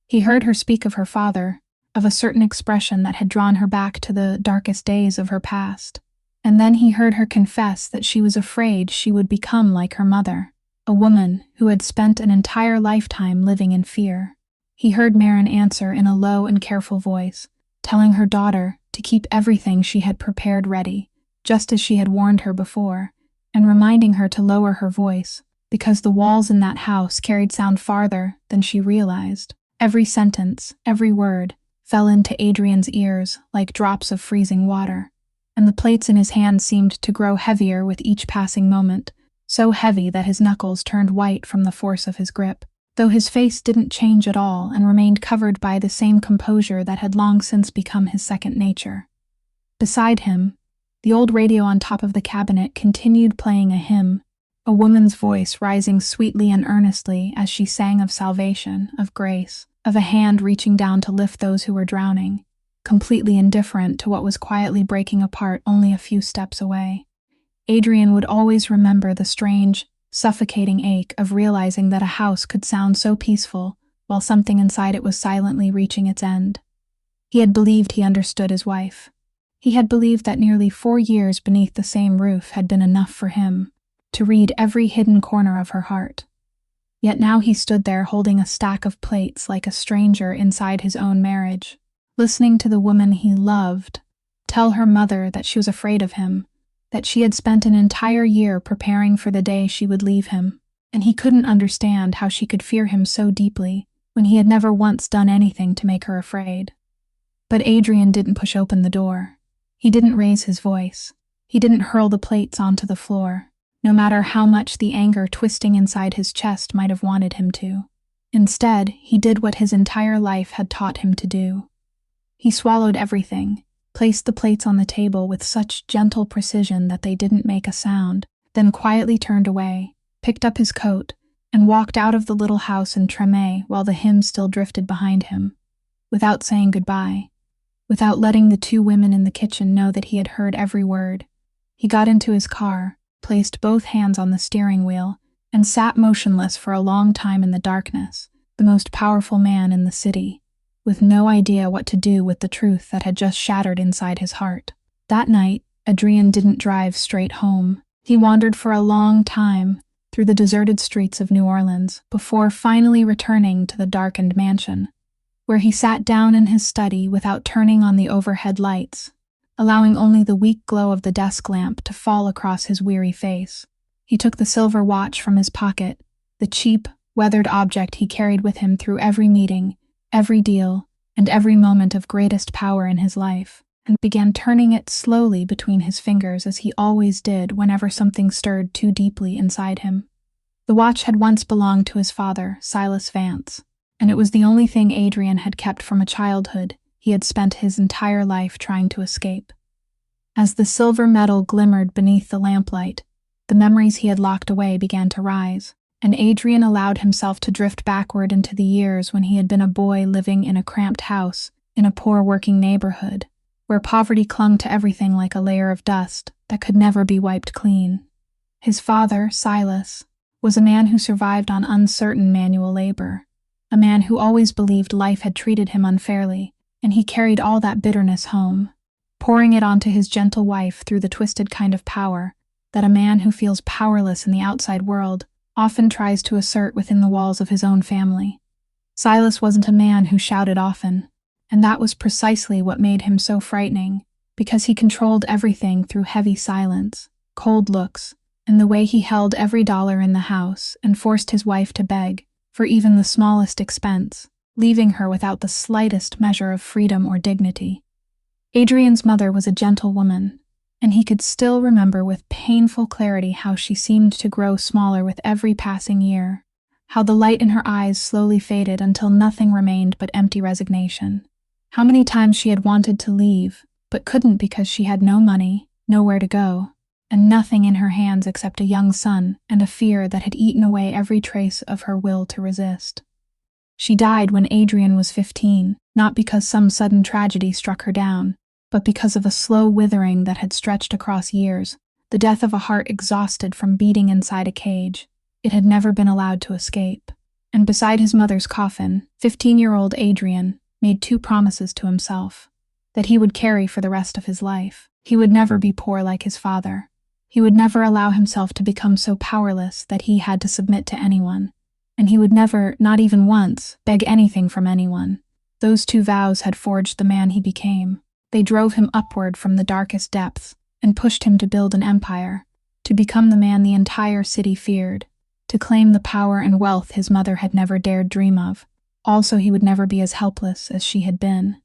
He heard her speak of her father, of a certain expression that had drawn her back to the darkest days of her past. And then he heard her confess that she was afraid she would become like her mother, a woman who had spent an entire lifetime living in fear. He heard Marin answer in a low and careful voice, telling her daughter to keep everything she had prepared ready, just as she had warned her before, and reminding her to lower her voice, because the walls in that house carried sound farther than she realized. Every sentence, every word, fell into Adrian's ears like drops of freezing water, and the plates in his hand seemed to grow heavier with each passing moment, so heavy that his knuckles turned white from the force of his grip, though his face didn't change at all and remained covered by the same composure that had long since become his second nature. Beside him, the old radio on top of the cabinet continued playing a hymn, a woman's voice rising sweetly and earnestly as she sang of salvation, of grace, of a hand reaching down to lift those who were drowning, completely indifferent to what was quietly breaking apart only a few steps away. Adrian would always remember the strange, suffocating ache of realizing that a house could sound so peaceful while something inside it was silently reaching its end. He had believed he understood his wife. He had believed that nearly 4 years beneath the same roof had been enough for him to read every hidden corner of her heart. Yet now he stood there holding a stack of plates like a stranger inside his own marriage, listening to the woman he loved tell her mother that she was afraid of him, that she had spent an entire year preparing for the day she would leave him, and he couldn't understand how she could fear him so deeply when he had never once done anything to make her afraid. But Adrian didn't push open the door. He didn't raise his voice. He didn't hurl the plates onto the floor, no matter how much the anger twisting inside his chest might have wanted him to. Instead, he did what his entire life had taught him to do. He swallowed everything, placed the plates on the table with such gentle precision that they didn't make a sound, then quietly turned away, picked up his coat, and walked out of the little house in Tremé while the hymn still drifted behind him, without saying goodbye, without letting the two women in the kitchen know that he had heard every word. He got into his car, placed both hands on the steering wheel, and sat motionless for a long time in the darkness, the most powerful man in the city, with no idea what to do with the truth that had just shattered inside his heart. That night, Adrian didn't drive straight home. He wandered for a long time through the deserted streets of New Orleans before finally returning to the darkened mansion, where he sat down in his study without turning on the overhead lights, allowing only the weak glow of the desk lamp to fall across his weary face. He took the silver watch from his pocket, the cheap, weathered object he carried with him through every meeting, every deal, and every moment of greatest power in his life, and began turning it slowly between his fingers as he always did whenever something stirred too deeply inside him. The watch had once belonged to his father, Silas Vance, and it was the only thing Adrian had kept from a childhood he had spent his entire life trying to escape. As the silver metal glimmered beneath the lamplight, the memories he had locked away began to rise, and Adrian allowed himself to drift backward into the years when he had been a boy living in a cramped house in a poor working neighborhood, where poverty clung to everything like a layer of dust that could never be wiped clean. His father, Silas, was a man who survived on uncertain manual labor, a man who always believed life had treated him unfairly, and he carried all that bitterness home, pouring it onto his gentle wife through the twisted kind of power that a man who feels powerless in the outside world often tries to assert within the walls of his own family. Silas wasn't a man who shouted often, and that was precisely what made him so frightening, because he controlled everything through heavy silence, cold looks, and the way he held every dollar in the house and forced his wife to beg for even the smallest expense, leaving her without the slightest measure of freedom or dignity. Adrian's mother was a gentle woman, and he could still remember with painful clarity how she seemed to grow smaller with every passing year, how the light in her eyes slowly faded until nothing remained but empty resignation. How many times she had wanted to leave, but couldn't because she had no money, nowhere to go, and nothing in her hands except a young son and a fear that had eaten away every trace of her will to resist. She died when Adrian was 15, not because some sudden tragedy struck her down, but because of a slow withering that had stretched across years, the death of a heart exhausted from beating inside a cage. It had never been allowed to escape. And beside his mother's coffin, 15-year-old Adrian made two promises to himself that he would carry for the rest of his life. He would never be poor like his father. He would never allow himself to become so powerless that he had to submit to anyone. And he would never, not even once, beg anything from anyone. Those two vows had forged the man he became. They drove him upward from the darkest depths and pushed him to build an empire, to become the man the entire city feared, to claim the power and wealth his mother had never dared dream of. Also, he would never be as helpless as she had been.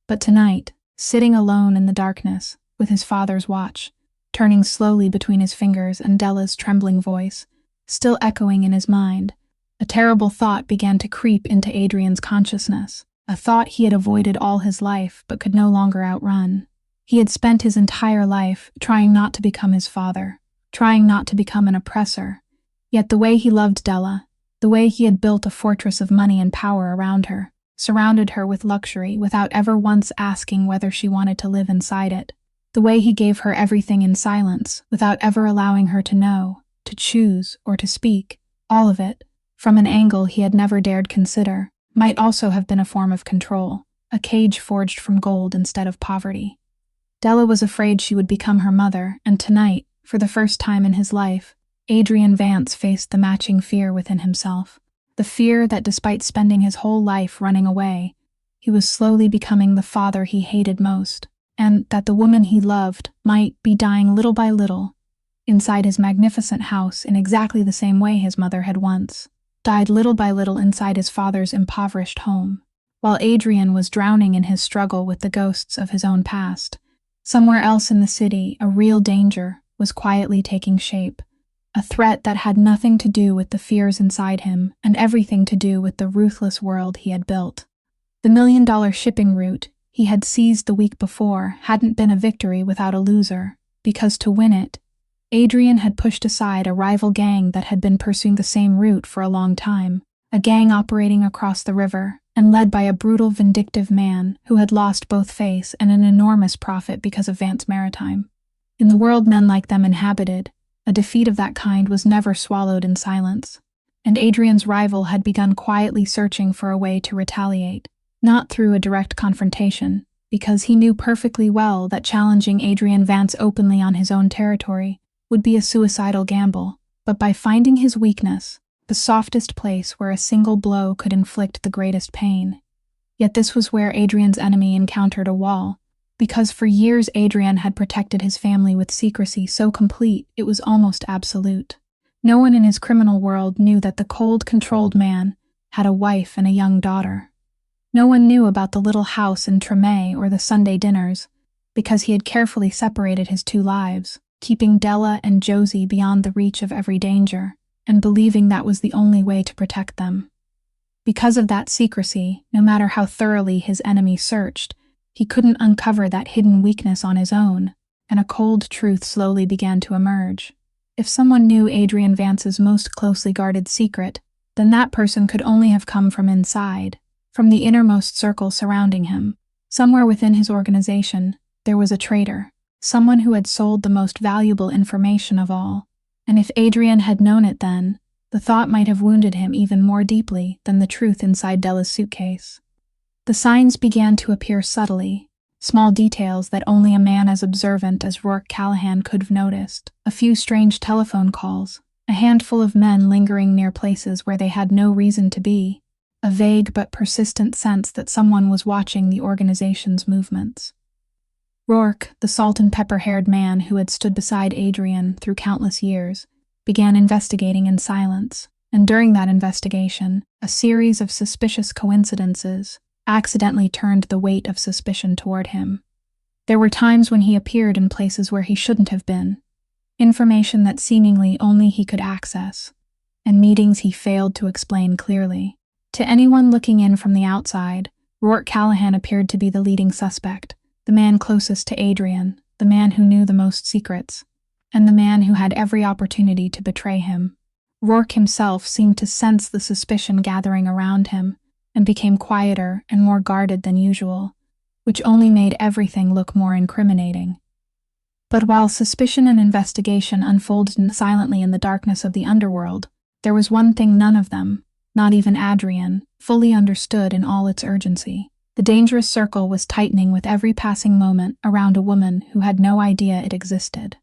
But tonight, sitting alone in the darkness, with his father's watch, turning slowly between his fingers and Della's trembling voice, still echoing in his mind, a terrible thought began to creep into Adrian's consciousness. A thought he had avoided all his life but could no longer outrun. He had spent his entire life trying not to become his father, trying not to become an oppressor. Yet the way he loved Della, the way he had built a fortress of money and power around her, surrounded her with luxury without ever once asking whether she wanted to live inside it, the way he gave her everything in silence without ever allowing her to know, to choose, or to speak, all of it, from an angle he had never dared consider, might also have been a form of control, a cage forged from gold instead of poverty. Della was afraid she would become her mother, and tonight, for the first time in his life, Adrian Vance faced the matching fear within himself. The fear that despite spending his whole life running away, he was slowly becoming the father he hated most, and that the woman he loved might be dying little by little inside his magnificent house in exactly the same way his mother had once died little by little inside his father's impoverished home. While Adrian was drowning in his struggle with the ghosts of his own past, somewhere else in the city, a real danger was quietly taking shape, a threat that had nothing to do with the fears inside him and everything to do with the ruthless world he had built. The $1 million shipping route he had seized the week before hadn't been a victory without a loser, because to win it, Adrian had pushed aside a rival gang that had been pursuing the same route for a long time, a gang operating across the river and led by a brutal, vindictive man who had lost both face and an enormous profit because of Vance Maritime. In the world men like them inhabited, a defeat of that kind was never swallowed in silence, and Adrian's rival had begun quietly searching for a way to retaliate, not through a direct confrontation, because he knew perfectly well that challenging Adrian Vance openly on his own territory would be a suicidal gamble, but by finding his weakness, the softest place where a single blow could inflict the greatest pain. Yet this was where Adrian's enemy encountered a wall, because for years Adrian had protected his family with secrecy so complete it was almost absolute. No one in his criminal world knew that the cold, controlled man had a wife and a young daughter. No one knew about the little house in Tremé or the Sunday dinners, because he had carefully separated his two lives, keeping Della and Josie beyond the reach of every danger, and believing that was the only way to protect them. Because of that secrecy, no matter how thoroughly his enemy searched, he couldn't uncover that hidden weakness on his own, and a cold truth slowly began to emerge. If someone knew Adrian Vance's most closely guarded secret, then that person could only have come from inside, from the innermost circle surrounding him. Somewhere within his organization, there was a traitor, someone who had sold the most valuable information of all, and if Adrian had known it then, the thought might have wounded him even more deeply than the truth inside Della's suitcase. The signs began to appear subtly, small details that only a man as observant as Rourke Callahan could have noticed, a few strange telephone calls, a handful of men lingering near places where they had no reason to be, a vague but persistent sense that someone was watching the organization's movements. Rourke, the salt-and-pepper-haired man who had stood beside Adrian through countless years, began investigating in silence, and during that investigation, a series of suspicious coincidences accidentally turned the weight of suspicion toward him. There were times when he appeared in places where he shouldn't have been, information that seemingly only he could access, and meetings he failed to explain clearly. To anyone looking in from the outside, Rourke Callahan appeared to be the leading suspect, the man closest to Adrian, the man who knew the most secrets, and the man who had every opportunity to betray him. Rourke himself seemed to sense the suspicion gathering around him, and became quieter and more guarded than usual, which only made everything look more incriminating. But while suspicion and investigation unfolded silently in the darkness of the underworld, there was one thing none of them, not even Adrian, fully understood in all its urgency. The dangerous circle was tightening with every passing moment around a woman who had no idea it existed.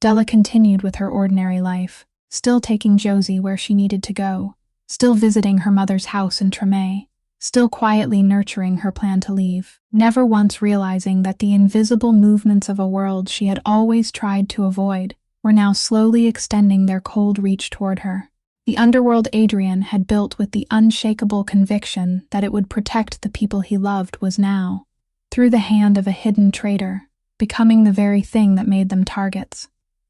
Della continued with her ordinary life, still taking Josie where she needed to go, still visiting her mother's house in Tremé, still quietly nurturing her plan to leave, never once realizing that the invisible movements of a world she had always tried to avoid were now slowly extending their cold reach toward her. The underworld Adrian had built with the unshakable conviction that it would protect the people he loved was now, through the hand of a hidden traitor, becoming the very thing that made them targets.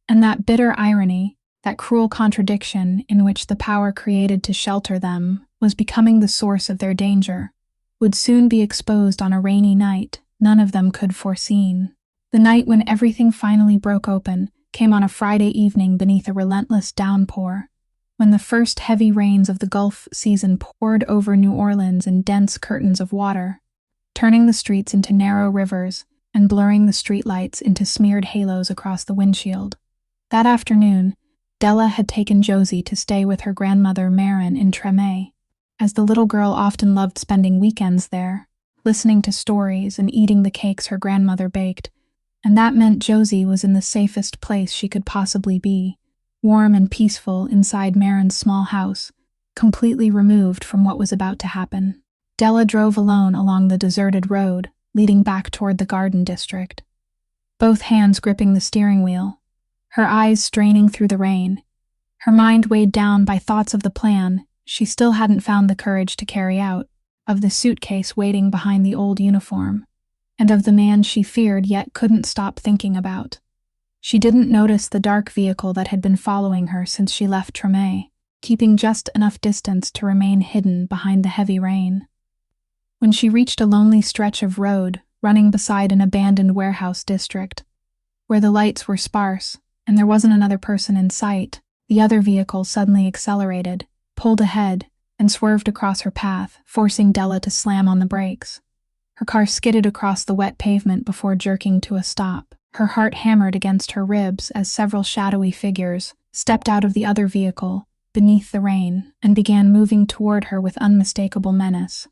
And that bitter irony, that cruel contradiction in which the power created to shelter them was becoming the source of their danger, would soon be exposed on a rainy night none of them could foreseen. The night when everything finally broke open came on a Friday evening beneath a relentless downpour, when the first heavy rains of the Gulf season poured over New Orleans in dense curtains of water, turning the streets into narrow rivers and blurring the streetlights into smeared halos across the windshield. That afternoon, Della had taken Josie to stay with her grandmother Marin in Tremé, as the little girl often loved spending weekends there, listening to stories and eating the cakes her grandmother baked, and that meant Josie was in the safest place she could possibly be, warm and peaceful inside Marin's small house, completely removed from what was about to happen. Della drove alone along the deserted road, leading back toward the garden district, both hands gripping the steering wheel, her eyes straining through the rain, her mind weighed down by thoughts of the plan she still hadn't found the courage to carry out, of the suitcase waiting behind the old uniform, and of the man she feared yet couldn't stop thinking about. She didn't notice the dark vehicle that had been following her since she left Tremé, keeping just enough distance to remain hidden behind the heavy rain. When she reached a lonely stretch of road running beside an abandoned warehouse district, where the lights were sparse and there wasn't another person in sight, the other vehicle suddenly accelerated, pulled ahead, and swerved across her path, forcing Della to slam on the brakes. Her car skidded across the wet pavement before jerking to a stop. Her heart hammered against her ribs as several shadowy figures stepped out of the other vehicle, beneath the rain, and began moving toward her with unmistakable menace.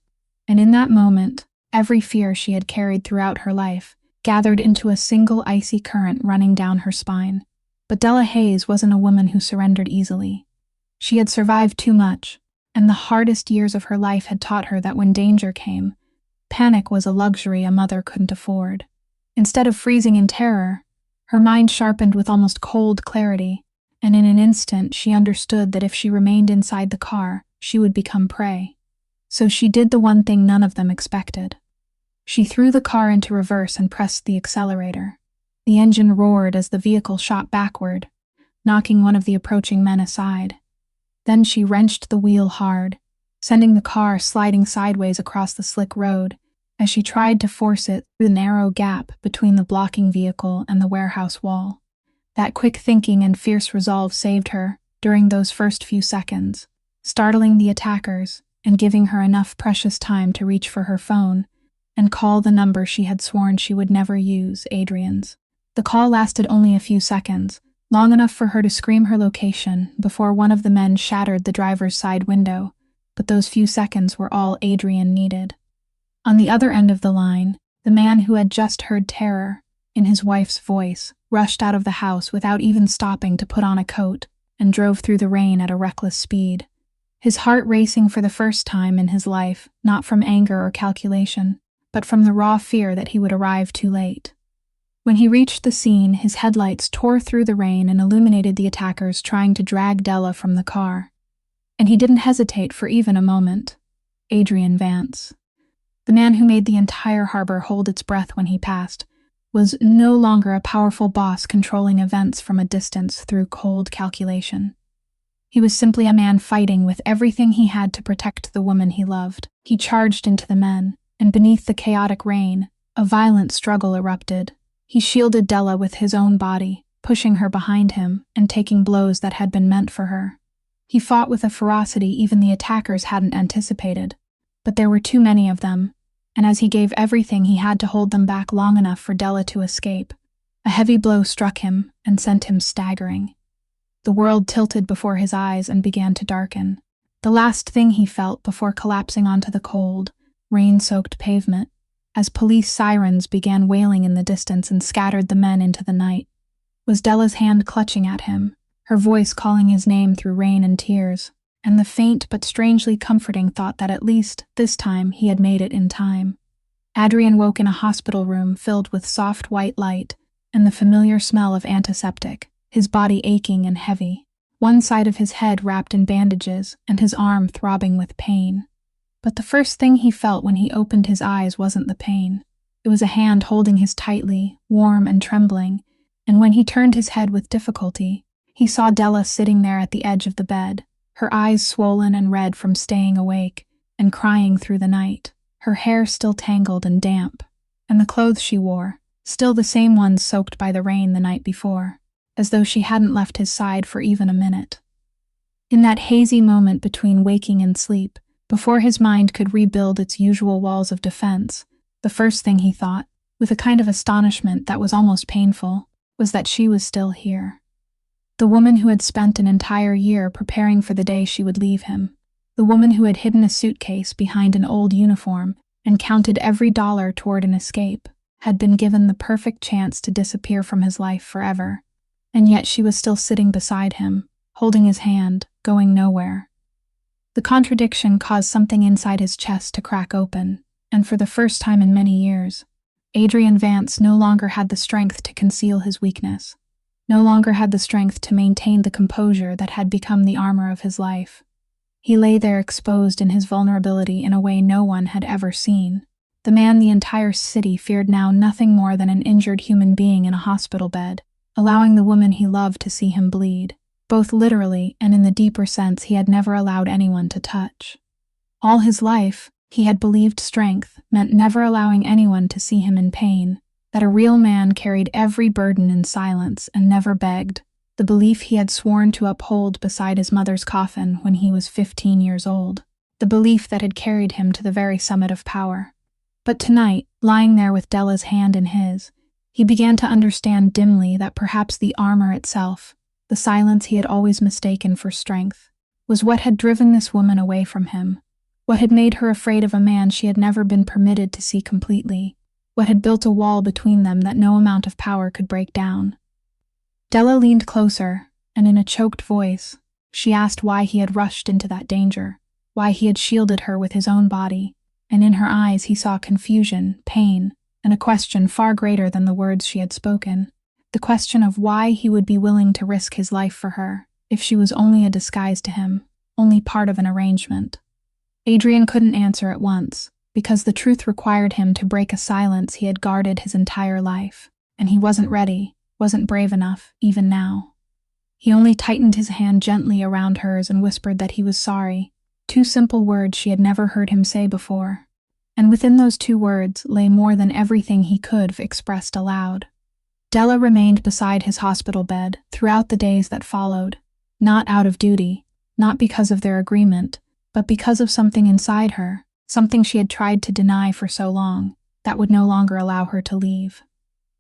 And in that moment, every fear she had carried throughout her life gathered into a single icy current running down her spine. But Della Hayes wasn't a woman who surrendered easily. She had survived too much, and the hardest years of her life had taught her that when danger came, panic was a luxury a mother couldn't afford. Instead of freezing in terror, her mind sharpened with almost cold clarity, and in an instant she understood that if she remained inside the car, she would become prey. So she did the one thing none of them expected. She threw the car into reverse and pressed the accelerator. The engine roared as the vehicle shot backward, knocking one of the approaching men aside. Then she wrenched the wheel hard, sending the car sliding sideways across the slick road as she tried to force it through the narrow gap between the blocking vehicle and the warehouse wall. That quick thinking and fierce resolve saved her during those first few seconds, startling the attackers and giving her enough precious time to reach for her phone and call the number she had sworn she would never use, Adrian's. The call lasted only a few seconds, long enough for her to scream her location before one of the men shattered the driver's side window, but those few seconds were all Adrian needed. On the other end of the line, the man who had just heard terror in his wife's voice rushed out of the house without even stopping to put on a coat and drove through the rain at a reckless speed, his heart racing for the first time in his life, not from anger or calculation, but from the raw fear that he would arrive too late. When he reached the scene, his headlights tore through the rain and illuminated the attackers trying to drag Della from the car. And he didn't hesitate for even a moment. Adrian Vance, the man who made the entire harbor hold its breath when he passed, was no longer a powerful boss controlling events from a distance through cold calculation. He was simply a man fighting with everything he had to protect the woman he loved. He charged into the men, and beneath the chaotic rain, a violent struggle erupted. He shielded Della with his own body, pushing her behind him and taking blows that had been meant for her. He fought with a ferocity even the attackers hadn't anticipated, but there were too many of them, and as he gave everything he had to hold them back long enough for Della to escape, a heavy blow struck him and sent him staggering. The world tilted before his eyes and began to darken, the last thing he felt before collapsing onto the cold, rain-soaked pavement, as police sirens began wailing in the distance and scattered the men into the night, was Della's hand clutching at him, her voice calling his name through rain and tears, and the faint but strangely comforting thought that at least, this time, he had made it in time. Adrian woke in a hospital room filled with soft white light and the familiar smell of antiseptic, his body aching and heavy, one side of his head wrapped in bandages and his arm throbbing with pain. But the first thing he felt when he opened his eyes wasn't the pain. It was a hand holding his tightly, warm and trembling, and when he turned his head with difficulty, he saw Della sitting there at the edge of the bed, her eyes swollen and red from staying awake and crying through the night, her hair still tangled and damp, and the clothes she wore, still the same ones soaked by the rain the night before, as though she hadn't left his side for even a minute. In that hazy moment between waking and sleep, before his mind could rebuild its usual walls of defense, the first thing he thought, with a kind of astonishment that was almost painful, was that she was still here. The woman who had spent an entire year preparing for the day she would leave him, the woman who had hidden a suitcase behind an old uniform and counted every dollar toward an escape, had been given the perfect chance to disappear from his life forever, and yet she was still sitting beside him, holding his hand, going nowhere. The contradiction caused something inside his chest to crack open, and for the first time in many years, Adrian Vance no longer had the strength to conceal his weakness, no longer had the strength to maintain the composure that had become the armor of his life. He lay there exposed in his vulnerability in a way no one had ever seen. The man the entire city feared now nothing more than an injured human being in a hospital bed, allowing the woman he loved to see him bleed. Both literally and in the deeper sense he had never allowed anyone to touch. All his life, he had believed strength meant never allowing anyone to see him in pain, that a real man carried every burden in silence and never begged, the belief he had sworn to uphold beside his mother's coffin when he was 15 years old, the belief that had carried him to the very summit of power. But tonight, lying there with Della's hand in his, he began to understand dimly that perhaps the armor itself, the silence he had always mistaken for strength, was what had driven this woman away from him, what had made her afraid of a man she had never been permitted to see completely, what had built a wall between them that no amount of power could break down. Della leaned closer, and in a choked voice, she asked why he had rushed into that danger, why he had shielded her with his own body, and in her eyes he saw confusion, pain, and a question far greater than the words she had spoken. The question of why he would be willing to risk his life for her, if she was only a disguise to him, only part of an arrangement. Adrian couldn't answer at once, because the truth required him to break a silence he had guarded his entire life, and he wasn't ready, wasn't brave enough, even now. He only tightened his hand gently around hers and whispered that he was sorry, 2 simple words she had never heard him say before. And within those 2 words lay more than everything he could have expressed aloud. Della remained beside his hospital bed throughout the days that followed, not out of duty, not because of their agreement, but because of something inside her, something she had tried to deny for so long, that would no longer allow her to leave.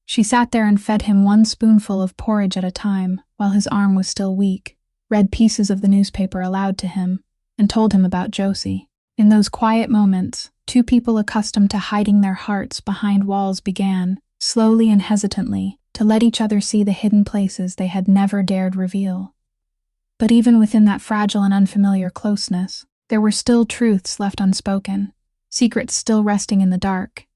She sat there and fed him 1 spoonful of porridge at a time while his arm was still weak, read pieces of the newspaper aloud to him, and told him about Josie. In those quiet moments, 2 people accustomed to hiding their hearts behind walls began, slowly and hesitantly, to let each other see the hidden places they had never dared reveal. But even within that fragile and unfamiliar closeness, there were still truths left unspoken, secrets still resting in the dark.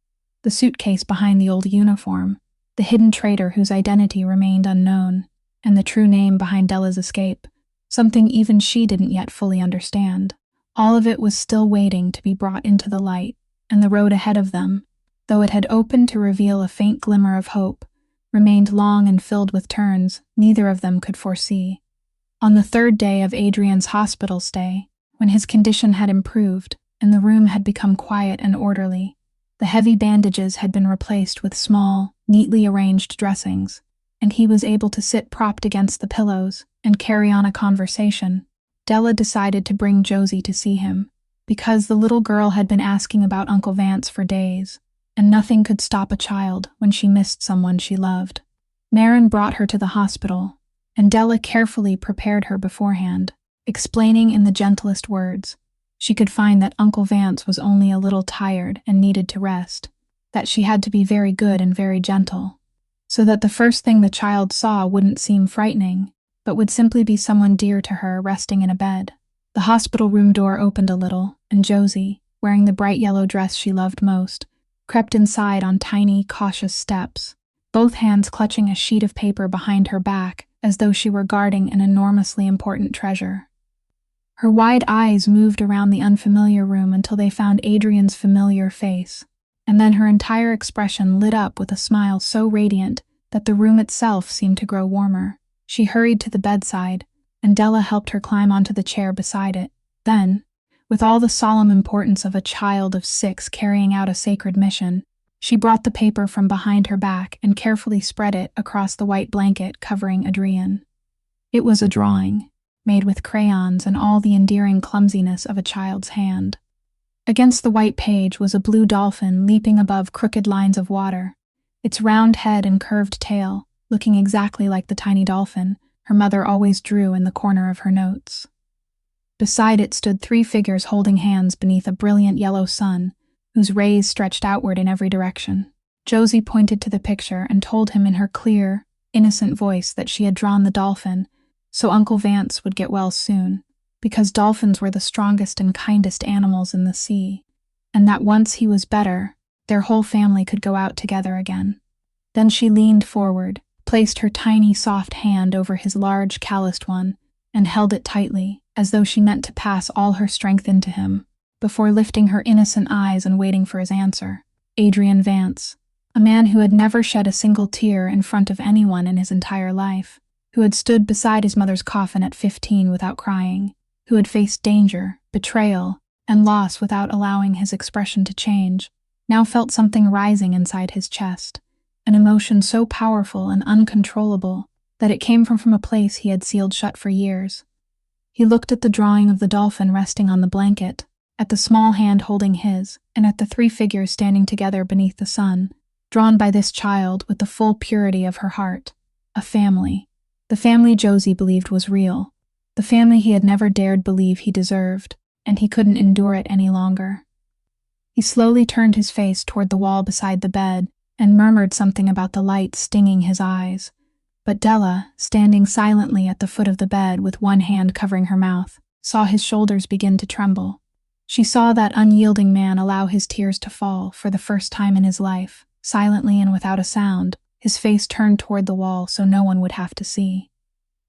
The suitcase behind the old uniform, the hidden traitor whose identity remained unknown, and the true name behind Della's escape, something even she didn't yet fully understand. All of it was still waiting to be brought into the light, and the road ahead of them, though it had opened to reveal a faint glimmer of hope, remained long and filled with turns neither of them could foresee. On the 3rd day of Adrian's hospital stay, when his condition had improved and the room had become quiet and orderly, the heavy bandages had been replaced with small, neatly arranged dressings, and he was able to sit propped against the pillows and carry on a conversation. Della decided to bring Josie to see him, because the little girl had been asking about Uncle Vance for days, and nothing could stop a child when she missed someone she loved. Marin brought her to the hospital, and Della carefully prepared her beforehand, explaining in the gentlest words she could find that Uncle Vance was only a little tired and needed to rest, that she had to be very good and very gentle, so that the first thing the child saw wouldn't seem frightening, but would simply be someone dear to her resting in a bed. The hospital room door opened a little, and Josie, wearing the bright yellow dress she loved most, crept inside on tiny, cautious steps, both hands clutching a sheet of paper behind her back as though she were guarding an enormously important treasure. Her wide eyes moved around the unfamiliar room until they found Adrian's familiar face, and then her entire expression lit up with a smile so radiant that the room itself seemed to grow warmer. She hurried to the bedside, and Della helped her climb onto the chair beside it. Then, with all the solemn importance of a child of 6 carrying out a sacred mission, she brought the paper from behind her back and carefully spread it across the white blanket covering Adrian. It was a drawing, made with crayons and all the endearing clumsiness of a child's hand. Against the white page was a blue dolphin leaping above crooked lines of water, its round head and curved tail looking exactly like the tiny dolphin her mother always drew in the corner of her notes. Beside it stood 3 figures holding hands beneath a brilliant yellow sun, whose rays stretched outward in every direction. Josie pointed to the picture and told him in her clear, innocent voice that she had drawn the dolphin, so Uncle Vance would get well soon. because dolphins were the strongest and kindest animals in the sea, and that once he was better, their whole family could go out together again. Then she leaned forward, placed her tiny, soft hand over his large, calloused one, and held it tightly, as though she meant to pass all her strength into him, before lifting her innocent eyes and waiting for his answer. Adrian Vance, a man who had never shed a single tear in front of anyone in his entire life, who had stood beside his mother's coffin at 15 without crying, who had faced danger, betrayal, and loss without allowing his expression to change, now felt something rising inside his chest, an emotion so powerful and uncontrollable that it came from a place he had sealed shut for years. He looked at the drawing of the dolphin resting on the blanket, at the small hand holding his, and at the three figures standing together beneath the sun, drawn by this child with the full purity of her heart. A family. The family Josie believed was real. The family he had never dared believe he deserved, and he couldn't endure it any longer. He slowly turned his face toward the wall beside the bed and murmured something about the light stinging his eyes. But Della, standing silently at the foot of the bed with one hand covering her mouth, saw his shoulders begin to tremble. She saw that unyielding man allow his tears to fall for the first time in his life, silently and without a sound, his face turned toward the wall so no one would have to see.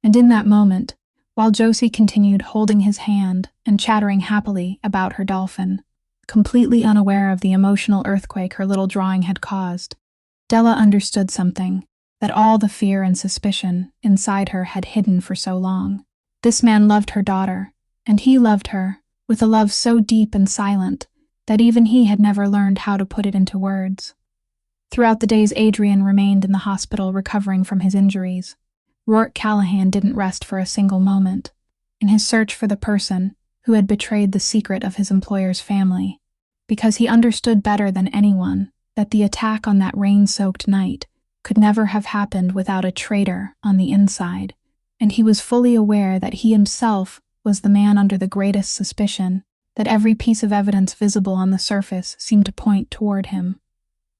And in that moment, while Josie continued holding his hand and chattering happily about her dolphin, completely unaware of the emotional earthquake her little drawing had caused, Della understood something that all the fear and suspicion inside her had hidden for so long. This man loved her daughter, and he loved her, with a love so deep and silent that even he had never learned how to put it into words. Throughout the days Adrian remained in the hospital recovering from his injuries, Rourke Callahan didn't rest for a single moment in his search for the person who had betrayed the secret of his employer's family, because he understood better than anyone that the attack on that rain-soaked night could never have happened without a traitor on the inside, and he was fully aware that he himself was the man under the greatest suspicion, that every piece of evidence visible on the surface seemed to point toward him.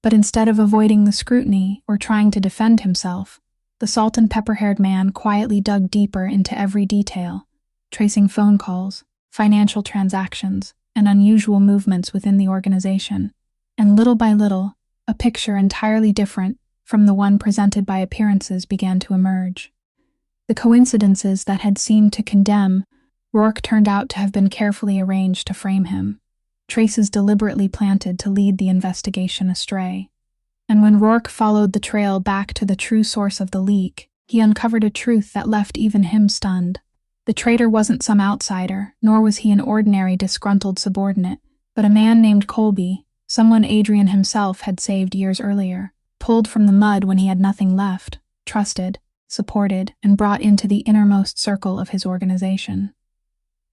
But instead of avoiding the scrutiny or trying to defend himself, the salt and pepper-haired man quietly dug deeper into every detail, tracing phone calls, financial transactions, and unusual movements within the organization. And little by little, a picture entirely different from the one presented by appearances began to emerge. The coincidences that had seemed to condemn Rourke turned out to have been carefully arranged to frame him, traces deliberately planted to lead the investigation astray. And when Rourke followed the trail back to the true source of the leak, he uncovered a truth that left even him stunned. The traitor wasn't some outsider, nor was he an ordinary disgruntled subordinate, but a man named Colby, someone Adrian himself had saved years earlier, pulled from the mud when he had nothing left, trusted, supported, and brought into the innermost circle of his organization.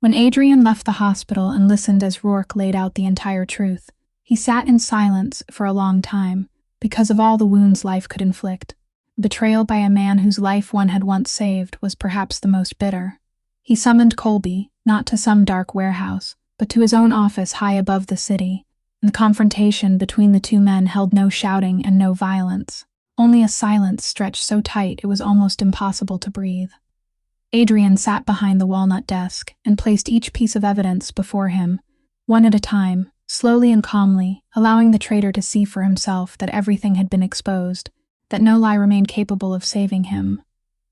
When Adrian left the hospital and listened as Rourke laid out the entire truth, he sat in silence for a long time, because of all the wounds life could inflict. Betrayal by a man whose life one had once saved was perhaps the most bitter. He summoned Colby, not to some dark warehouse, but to his own office high above the city, and the confrontation between the two men held no shouting and no violence, only a silence stretched so tight it was almost impossible to breathe. Adrian sat behind the walnut desk and placed each piece of evidence before him, one at a time, slowly and calmly, allowing the traitor to see for himself that everything had been exposed, that no lie remained capable of saving him.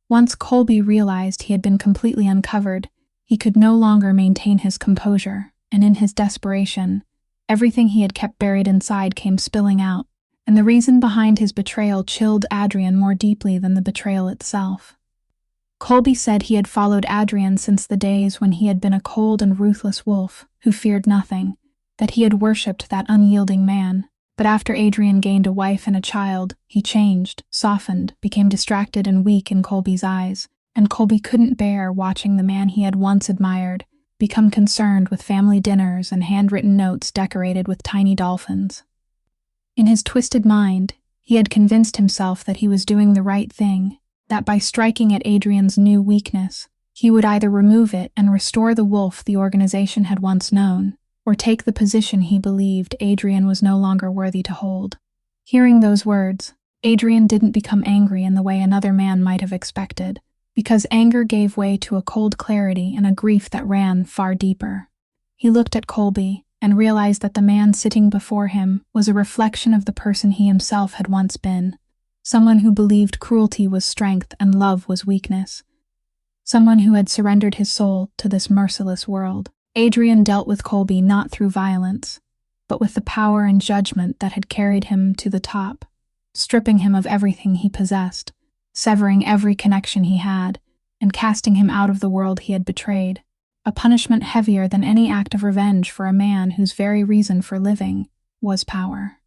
Once Colby realized he had been completely uncovered, he could no longer maintain his composure, and in his desperation, everything he had kept buried inside came spilling out, and the reason behind his betrayal chilled Adrian more deeply than the betrayal itself. Colby said he had followed Adrian since the days when he had been a cold and ruthless wolf who feared nothing, that he had worshipped that unyielding man. But after Adrian gained a wife and a child, he changed, softened, became distracted and weak in Colby's eyes, and Colby couldn't bear watching the man he had once admired become concerned with family dinners and handwritten notes decorated with tiny dolphins. In his twisted mind, he had convinced himself that he was doing the right thing, that by striking at Adrian's new weakness, he would either remove it and restore the wolf the organization had once known, or take the position he believed Adrian was no longer worthy to hold. Hearing those words, Adrian didn't become angry in the way another man might have expected, because anger gave way to a cold clarity and a grief that ran far deeper. He looked at Colby and realized that the man sitting before him was a reflection of the person he himself had once been, someone who believed cruelty was strength and love was weakness, someone who had surrendered his soul to this merciless world. Adrian dealt with Colby not through violence, but with the power and judgment that had carried him to the top, stripping him of everything he possessed, severing every connection he had, and casting him out of the world he had betrayed, a punishment heavier than any act of revenge for a man whose very reason for living was power.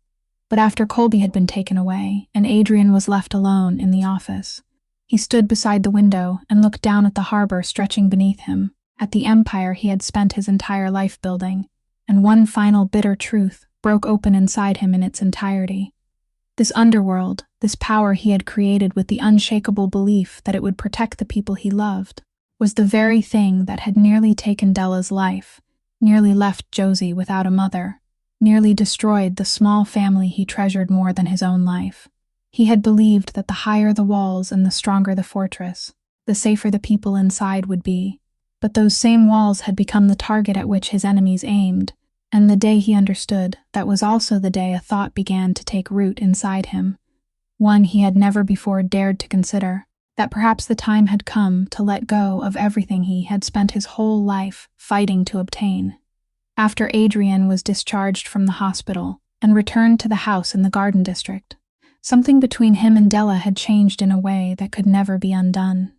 But after Colby had been taken away, and Adrian was left alone in the office, he stood beside the window and looked down at the harbor stretching beneath him, at the empire he had spent his entire life building, and one final bitter truth broke open inside him in its entirety. This underworld, this power he had created with the unshakable belief that it would protect the people he loved, was the very thing that had nearly taken Della's life, nearly left Josie without a mother, nearly destroyed the small family he treasured more than his own life. He had believed that the higher the walls and the stronger the fortress, the safer the people inside would be. But those same walls had become the target at which his enemies aimed, and the day he understood, that was also the day a thought began to take root inside him, one he had never before dared to consider, that perhaps the time had come to let go of everything he had spent his whole life fighting to obtain. After Adrian was discharged from the hospital and returned to the house in the Garden District, something between him and Della had changed in a way that could never be undone.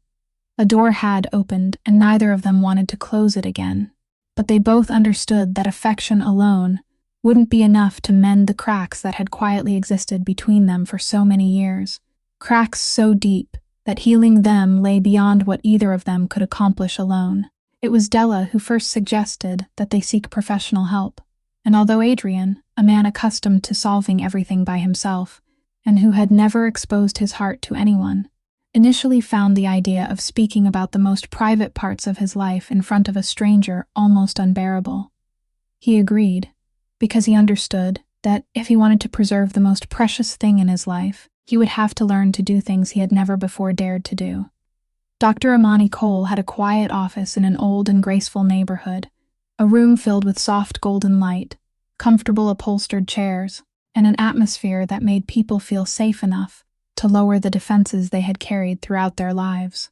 A door had opened, and neither of them wanted to close it again, but they both understood that affection alone wouldn't be enough to mend the cracks that had quietly existed between them for so many years, cracks so deep that healing them lay beyond what either of them could accomplish alone. It was Della who first suggested that they seek professional help, and although Adrian, a man accustomed to solving everything by himself, and who had never exposed his heart to anyone, initially found the idea of speaking about the most private parts of his life in front of a stranger almost unbearable, he agreed, because he understood that if he wanted to preserve the most precious thing in his life, he would have to learn to do things he had never before dared to do. Dr. Imani Cole had a quiet office in an old and graceful neighborhood, a room filled with soft golden light, comfortable upholstered chairs, and an atmosphere that made people feel safe enough to lower the defenses they had carried throughout their lives.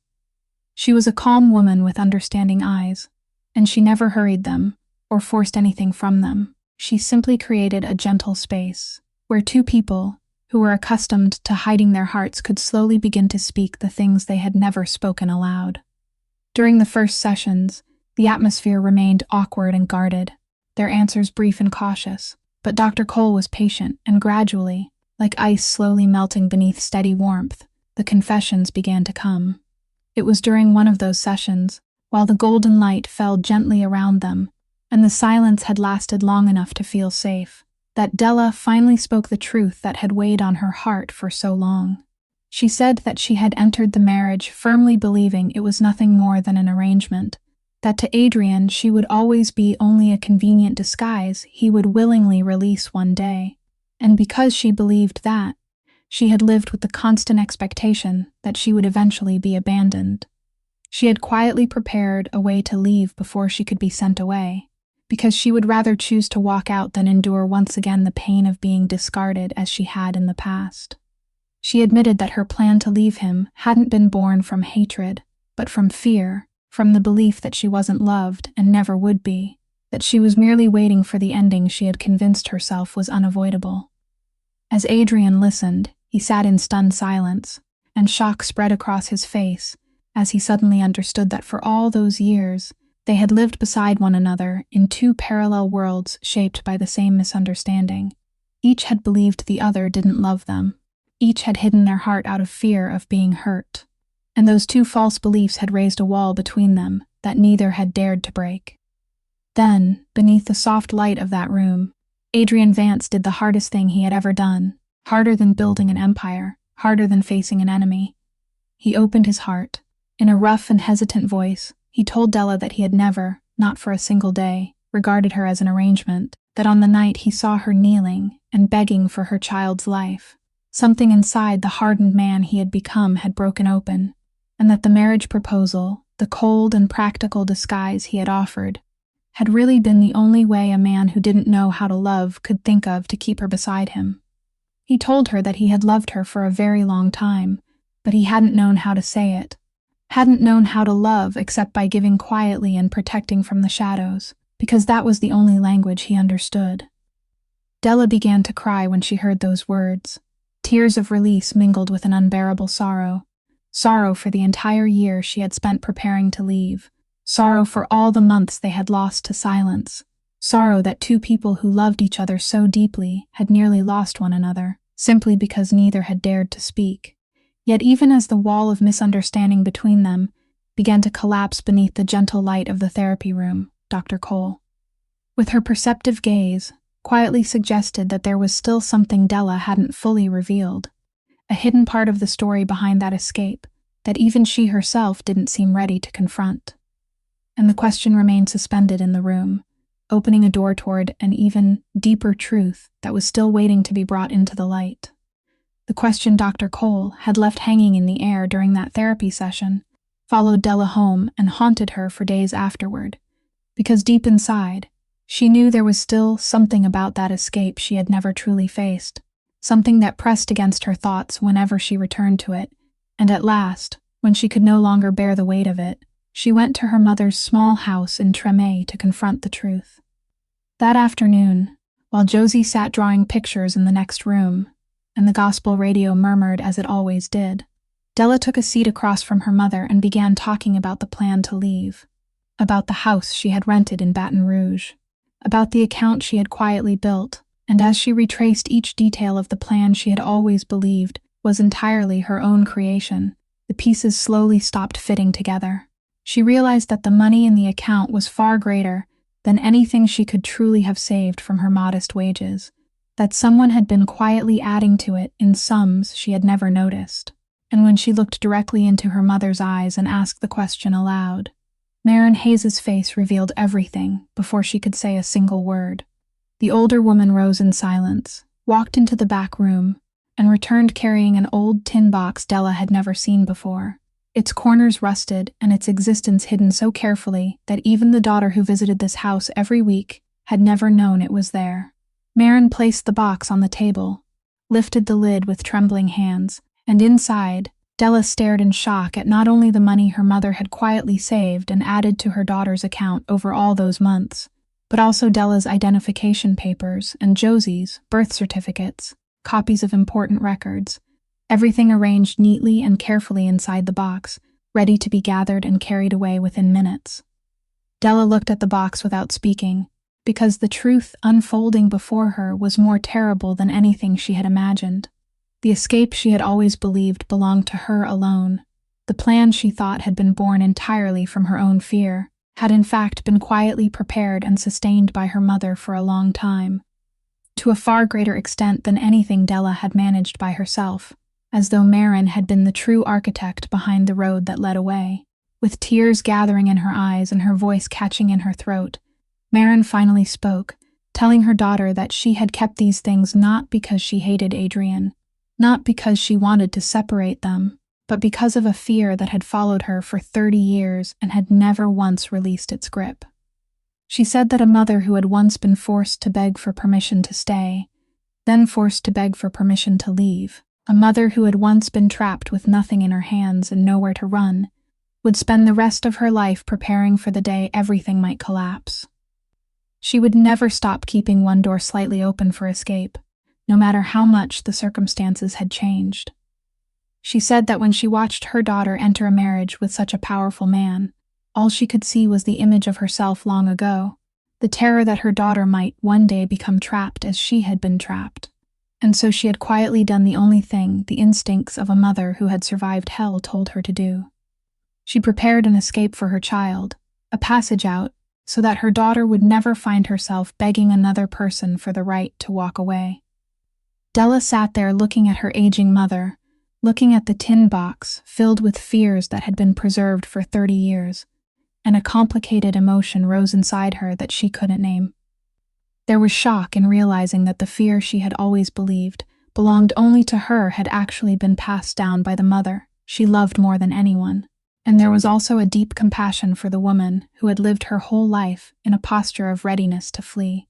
She was a calm woman with understanding eyes, and she never hurried them or forced anything from them. She simply created a gentle space where two people who were accustomed to hiding their hearts could slowly begin to speak the things they had never spoken aloud. During the first sessions, the atmosphere remained awkward and guarded, their answers brief and cautious, but Dr. Cole was patient, and gradually, like ice slowly melting beneath steady warmth, the confessions began to come. It was during one of those sessions, while the golden light fell gently around them, and the silence had lasted long enough to feel safe, that Della finally spoke the truth that had weighed on her heart for so long. She said that she had entered the marriage firmly believing it was nothing more than an arrangement, that to Adrian she would always be only a convenient disguise he would willingly release one day, and because she believed that, she had lived with the constant expectation that she would eventually be abandoned. She had quietly prepared a way to leave before she could be sent away, because she would rather choose to walk out than endure once again the pain of being discarded as she had in the past. She admitted that her plan to leave him hadn't been born from hatred, but from fear, from the belief that she wasn't loved and never would be, that she was merely waiting for the ending she had convinced herself was unavoidable. As Adrian listened, he sat in stunned silence, and shock spread across his face as he suddenly understood that for all those years, they had lived beside one another in two parallel worlds shaped by the same misunderstanding. Each had believed the other didn't love them. Each had hidden their heart out of fear of being hurt. And those two false beliefs had raised a wall between them that neither had dared to break. Then, beneath the soft light of that room, Adrian Vance did the hardest thing he had ever done, harder than building an empire, harder than facing an enemy. He opened his heart. In a rough and hesitant voice, he told Della that he had never, not for a single day, regarded her as an arrangement, that on the night he saw her kneeling and begging for her child's life, something inside the hardened man he had become had broken open, and that the marriage proposal, the cold and practical disguise he had offered, had really been the only way a man who didn't know how to love could think of to keep her beside him. He told her that he had loved her for a very long time, but he hadn't known how to say it, hadn't known how to love except by giving quietly and protecting from the shadows, because that was the only language he understood. Della began to cry when she heard those words. Tears of release mingled with an unbearable sorrow. Sorrow for the entire year she had spent preparing to leave. Sorrow for all the months they had lost to silence. Sorrow that two people who loved each other so deeply had nearly lost one another, simply because neither had dared to speak. Yet even as the wall of misunderstanding between them began to collapse beneath the gentle light of the therapy room, Dr. Cole, with her perceptive gaze, quietly suggested that there was still something Della hadn't fully revealed, a hidden part of the story behind that escape that even she herself didn't seem ready to confront. And the question remained suspended in the room, opening a door toward an even deeper truth that was still waiting to be brought into the light. The question Dr. Cole had left hanging in the air during that therapy session followed Della home and haunted her for days afterward, because deep inside, she knew there was still something about that escape she had never truly faced, something that pressed against her thoughts whenever she returned to it, and at last, when she could no longer bear the weight of it, she went to her mother's small house in Tremé to confront the truth. That afternoon, while Josie sat drawing pictures in the next room, and the gospel radio murmured as it always did, Della took a seat across from her mother and began talking about the plan to leave, about the house she had rented in Baton Rouge, about the account she had quietly built, and as she retraced each detail of the plan she had always believed was entirely her own creation, the pieces slowly stopped fitting together. She realized that the money in the account was far greater than anything she could truly have saved from her modest wages, that someone had been quietly adding to it in sums she had never noticed. And when she looked directly into her mother's eyes and asked the question aloud, Marin Hayes's face revealed everything before she could say a single word. The older woman rose in silence, walked into the back room, and returned carrying an old tin box Della had never seen before, its corners rusted and its existence hidden so carefully that even the daughter who visited this house every week had never known it was there. Marin placed the box on the table, lifted the lid with trembling hands, and inside, Della stared in shock at not only the money her mother had quietly saved and added to her daughter's account over all those months, but also Della's identification papers and Josie's birth certificates, copies of important records, everything arranged neatly and carefully inside the box, ready to be gathered and carried away within minutes. Della looked at the box without speaking, because the truth unfolding before her was more terrible than anything she had imagined. The escape she had always believed belonged to her alone, the plan she thought had been born entirely from her own fear, had in fact been quietly prepared and sustained by her mother for a long time, to a far greater extent than anything Della had managed by herself, as though Marin had been the true architect behind the road that led away. With tears gathering in her eyes and her voice catching in her throat, Marin finally spoke, telling her daughter that she had kept these things not because she hated Adrian, not because she wanted to separate them, but because of a fear that had followed her for 30 years and had never once released its grip. She said that a mother who had once been forced to beg for permission to stay, then forced to beg for permission to leave, a mother who had once been trapped with nothing in her hands and nowhere to run, would spend the rest of her life preparing for the day everything might collapse. She would never stop keeping one door slightly open for escape, no matter how much the circumstances had changed. She said that when she watched her daughter enter a marriage with such a powerful man, all she could see was the image of herself long ago, the terror that her daughter might one day become trapped as she had been trapped. And so she had quietly done the only thing the instincts of a mother who had survived hell told her to do. She prepared an escape for her child, a passage out, so that her daughter would never find herself begging another person for the right to walk away. Della sat there looking at her aging mother, looking at the tin box filled with fears that had been preserved for 30 years, and a complicated emotion rose inside her that she couldn't name. There was shock in realizing that the fear she had always believed belonged only to her had actually been passed down by the mother she loved more than anyone. And there was also a deep compassion for the woman who had lived her whole life in a posture of readiness to flee.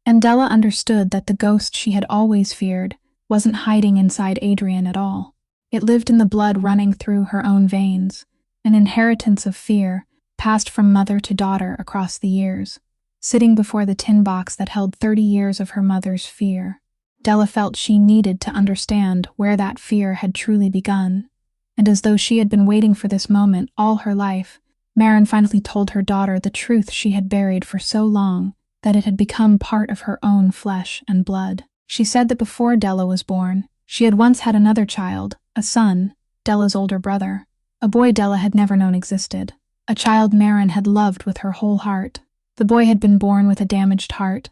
And Della understood that the ghost she had always feared wasn't hiding inside Adrian at all. It lived in the blood running through her own veins, an inheritance of fear passed from mother to daughter across the years. Sitting before the tin box that held 30 years of her mother's fear, Della felt she needed to understand where that fear had truly begun. And as though she had been waiting for this moment all her life, Maren finally told her daughter the truth she had buried for so long that it had become part of her own flesh and blood. She said that before Della was born, she had once had another child, a son, Della's older brother, a boy Della had never known existed, a child Maren had loved with her whole heart. The boy had been born with a damaged heart,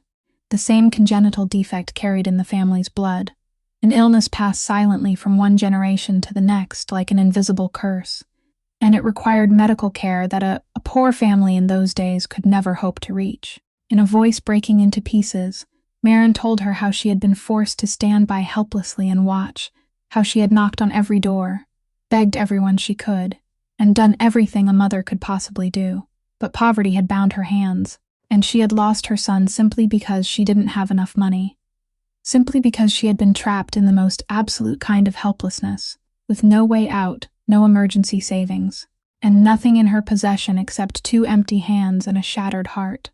the same congenital defect carried in the family's blood. An illness passed silently from one generation to the next like an invisible curse, and it required medical care that a poor family in those days could never hope to reach. In a voice breaking into pieces, Maren told her how she had been forced to stand by helplessly and watch, how she had knocked on every door, begged everyone she could, and done everything a mother could possibly do. But poverty had bound her hands, and she had lost her son simply because she didn't have enough money. Simply because she had been trapped in the most absolute kind of helplessness, with no way out, no emergency savings, and nothing in her possession except 2 empty hands and a shattered heart.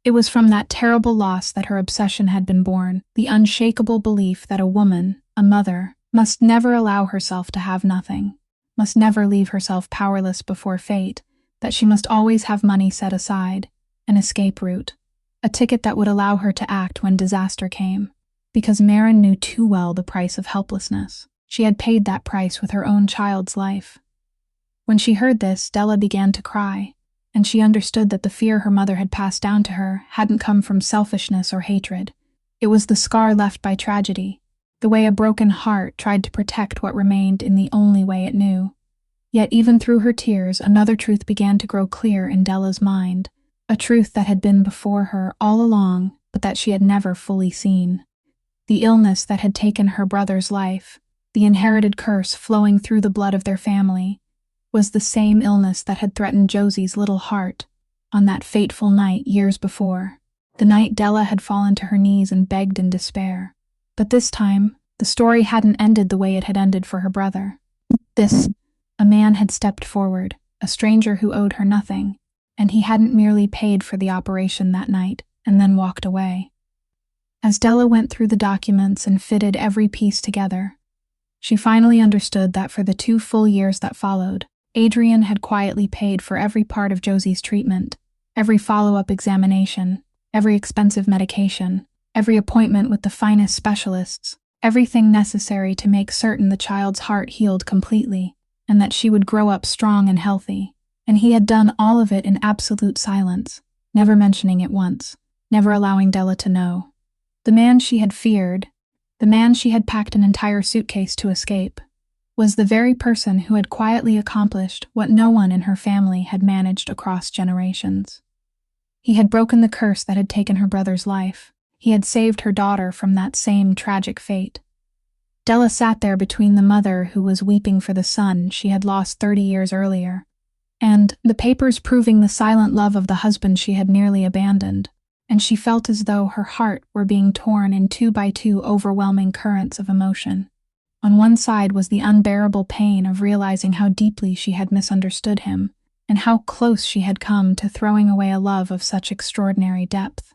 It was from that terrible loss that her obsession had been born, the unshakable belief that a woman, a mother, must never allow herself to have nothing, must never leave herself powerless before fate, that she must always have money set aside, an escape route, a ticket that would allow her to act when disaster came. Because Maren knew too well the price of helplessness. She had paid that price with her own child's life. When she heard this, Della began to cry, and she understood that the fear her mother had passed down to her hadn't come from selfishness or hatred. It was the scar left by tragedy, the way a broken heart tried to protect what remained in the only way it knew. Yet even through her tears, another truth began to grow clear in Della's mind, a truth that had been before her all along, but that she had never fully seen. The illness that had taken her brother's life, the inherited curse flowing through the blood of their family, was the same illness that had threatened Josie's little heart on that fateful night years before, the night Della had fallen to her knees and begged in despair. But this time, the story hadn't ended the way it had ended for her brother. A man had stepped forward, a stranger who owed her nothing, and he hadn't merely paid for the operation that night and then walked away. As Della went through the documents and fitted every piece together, she finally understood that for the 2 full years that followed, Adrian had quietly paid for every part of Josie's treatment, every follow-up examination, every expensive medication, every appointment with the finest specialists, everything necessary to make certain the child's heart healed completely, and that she would grow up strong and healthy. And he had done all of it in absolute silence, never mentioning it once, never allowing Della to know. The man she had feared, the man she had packed an entire suitcase to escape, was the very person who had quietly accomplished what no one in her family had managed across generations. He had broken the curse that had taken her brother's life. He had saved her daughter from that same tragic fate. Della sat there between the mother who was weeping for the son she had lost 30 years earlier, and the papers proving the silent love of the husband she had nearly abandoned, and she felt as though her heart were being torn in 2 by 2 overwhelming currents of emotion. On one side was the unbearable pain of realizing how deeply she had misunderstood him, and how close she had come to throwing away a love of such extraordinary depth.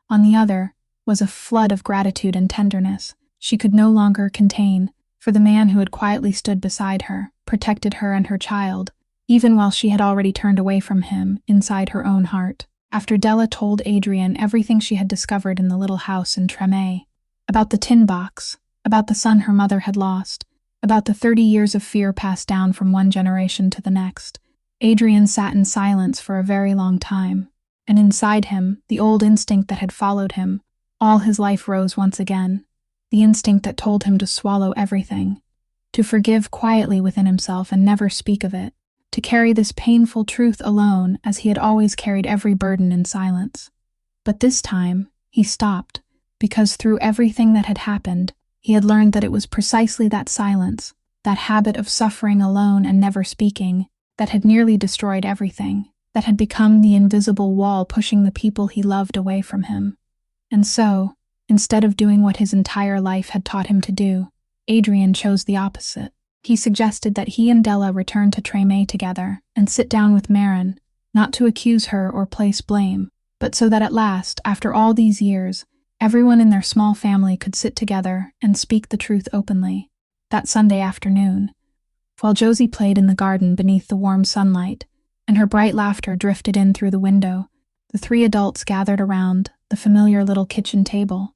On the other was a flood of gratitude and tenderness she could no longer contain for the man who had quietly stood beside her, protected her and her child, even while she had already turned away from him inside her own heart. After Della told Adrian everything she had discovered in the little house in Tremé, about the tin box, about the son her mother had lost, about the 30 years of fear passed down from one generation to the next, Adrian sat in silence for a very long time, and inside him, the old instinct that had followed him, all his life rose once again, the instinct that told him to swallow everything, to forgive quietly within himself and never speak of it, to carry this painful truth alone as he had always carried every burden in silence. But this time, he stopped, because through everything that had happened, he had learned that it was precisely that silence, that habit of suffering alone and never speaking, that had nearly destroyed everything, that had become the invisible wall pushing the people he loved away from him. And so, instead of doing what his entire life had taught him to do, Adrian chose the opposite. He suggested that he and Della return to Treme together and sit down with Marin, not to accuse her or place blame, but so that at last, after all these years, everyone in their small family could sit together and speak the truth openly. That Sunday afternoon, while Josie played in the garden beneath the warm sunlight, and her bright laughter drifted in through the window, the three adults gathered around the familiar little kitchen table.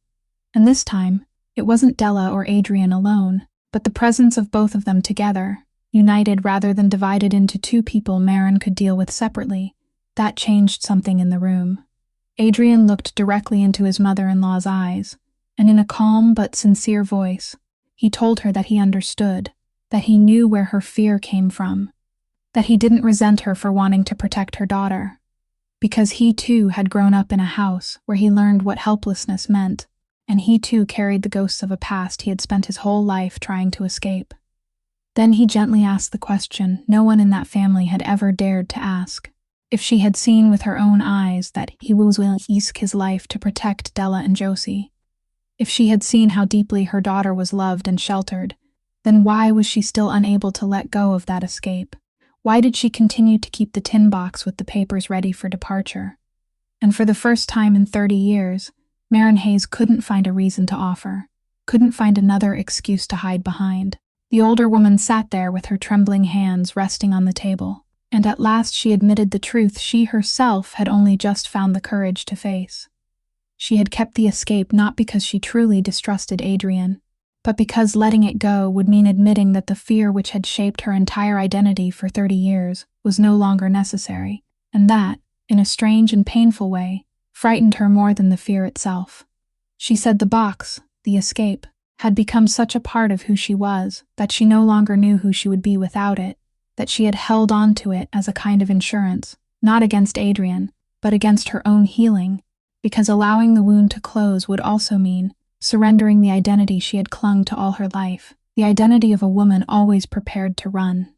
And this time, it wasn't Della or Adrian alone, but the presence of both of them together, united rather than divided into two people Marin could deal with separately, that changed something in the room. Adrian looked directly into his mother-in-law's eyes, and in a calm but sincere voice, he told her that he understood, that he knew where her fear came from, that he didn't resent her for wanting to protect her daughter, because he too had grown up in a house where he learned what helplessness meant, and he too carried the ghosts of a past he had spent his whole life trying to escape. Then he gently asked the question no one in that family had ever dared to ask. If she had seen with her own eyes that he was willing to risk his life to protect Della and Josie, if she had seen how deeply her daughter was loved and sheltered, then why was she still unable to let go of that escape? Why did she continue to keep the tin box with the papers ready for departure? And for the first time in 30 years, Marin Hayes couldn't find a reason to offer, couldn't find another excuse to hide behind. The older woman sat there with her trembling hands resting on the table, and at last she admitted the truth she herself had only just found the courage to face. She had kept the escape not because she truly distrusted Adrian, but because letting it go would mean admitting that the fear which had shaped her entire identity for 30 years was no longer necessary, and that, in a strange and painful way, frightened her more than the fear itself. She said the box, the escape, had become such a part of who she was that she no longer knew who she would be without it, that she had held on to it as a kind of insurance, not against Adrian, but against her own healing, because allowing the wound to close would also mean surrendering the identity she had clung to all her life, the identity of a woman always prepared to run.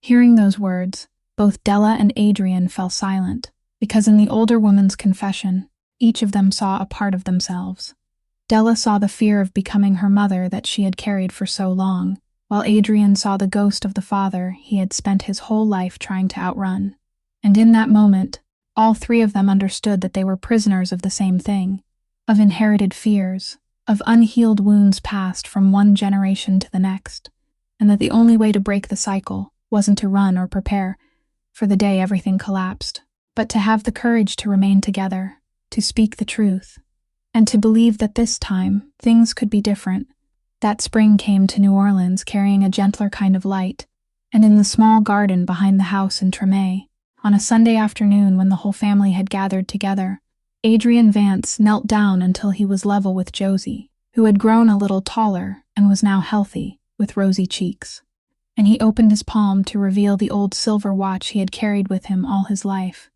Hearing those words, both Della and Adrian fell silent, because in the older woman's confession, each of them saw a part of themselves. Della saw the fear of becoming her mother that she had carried for so long, while Adrian saw the ghost of the father he had spent his whole life trying to outrun. And in that moment, all three of them understood that they were prisoners of the same thing, of inherited fears, of unhealed wounds passed from one generation to the next, and that the only way to break the cycle wasn't to run or prepare for the day everything collapsed, but to have the courage to remain together, to speak the truth, and to believe that this time things could be different. That spring came to New Orleans carrying a gentler kind of light, and in the small garden behind the house in Treme, on a Sunday afternoon when the whole family had gathered together, Adrian Vance knelt down until he was level with Josie, who had grown a little taller and was now healthy, with rosy cheeks. And he opened his palm to reveal the old silver watch he had carried with him all his life.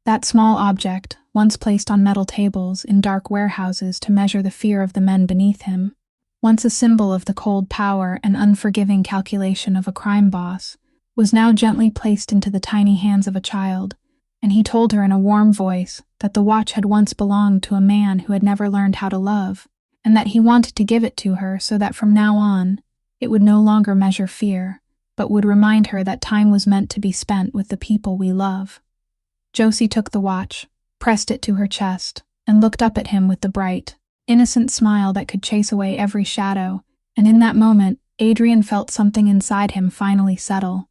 That small object, once placed on metal tables in dark warehouses to measure the fear of the men beneath him, once a symbol of the cold power and unforgiving calculation of a crime boss, was now gently placed into the tiny hands of a child, and he told her in a warm voice that the watch had once belonged to a man who had never learned how to love, and that he wanted to give it to her so that from now on, it would no longer measure fear, but would remind her that time was meant to be spent with the people we love. Josie took the watch, pressed it to her chest, and looked up at him with the bright, innocent smile that could chase away every shadow, and in that moment, Adrian felt something inside him finally settle.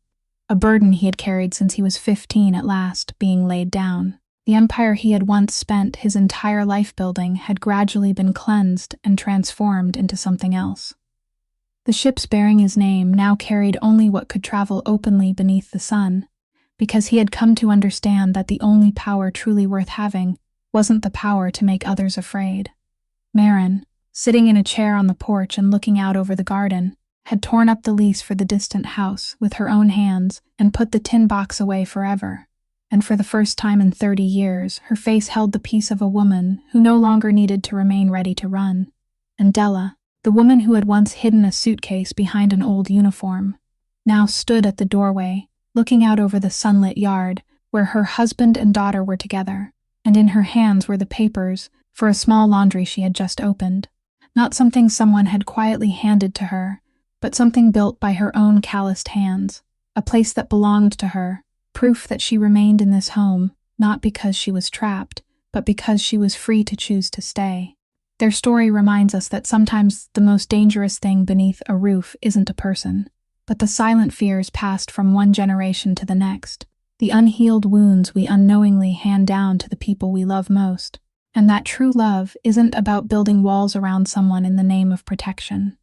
A burden he had carried since he was 15 at last being laid down. The empire he had once spent his entire life building had gradually been cleansed and transformed into something else. The ships bearing his name now carried only what could travel openly beneath the sun, because he had come to understand that the only power truly worth having wasn't the power to make others afraid. Marin, sitting in a chair on the porch and looking out over the garden, had torn up the lease for the distant house with her own hands and put the tin box away forever. And for the first time in 30 years, her face held the peace of a woman who no longer needed to remain ready to run. And Della, The woman who had once hidden a suitcase behind an old uniform now stood at the doorway, looking out over the sunlit yard where her husband and daughter were together, and in her hands were the papers for a small laundry she had just opened. Not something someone had quietly handed to her, but something built by her own calloused hands, a place that belonged to her, proof that she remained in this home, not because she was trapped, but because she was free to choose to stay. Their story reminds us that sometimes the most dangerous thing beneath a roof isn't a person, but the silent fears passed from one generation to the next, the unhealed wounds we unknowingly hand down to the people we love most. And that true love isn't about building walls around someone in the name of protection.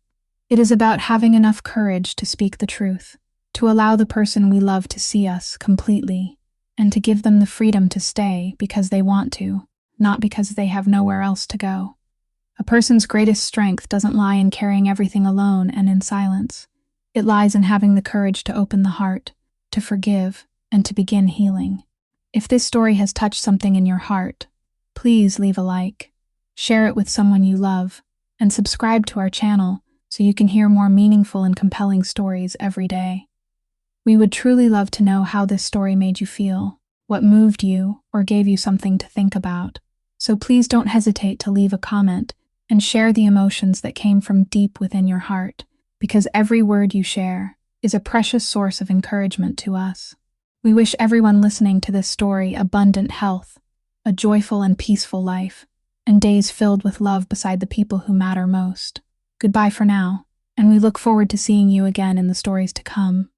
It is about having enough courage to speak the truth, to allow the person we love to see us completely, and to give them the freedom to stay because they want to, not because they have nowhere else to go. A person's greatest strength doesn't lie in carrying everything alone and in silence. It lies in having the courage to open the heart, to forgive, and to begin healing. If this story has touched something in your heart, please leave a like, share it with someone you love, and subscribe to our channel so you can hear more meaningful and compelling stories every day. We would truly love to know how this story made you feel, what moved you, or gave you something to think about. So please don't hesitate to leave a comment and share the emotions that came from deep within your heart, because every word you share is a precious source of encouragement to us. We wish everyone listening to this story abundant health, a joyful and peaceful life, and days filled with love beside the people who matter most. Goodbye for now, and we look forward to seeing you again in the stories to come.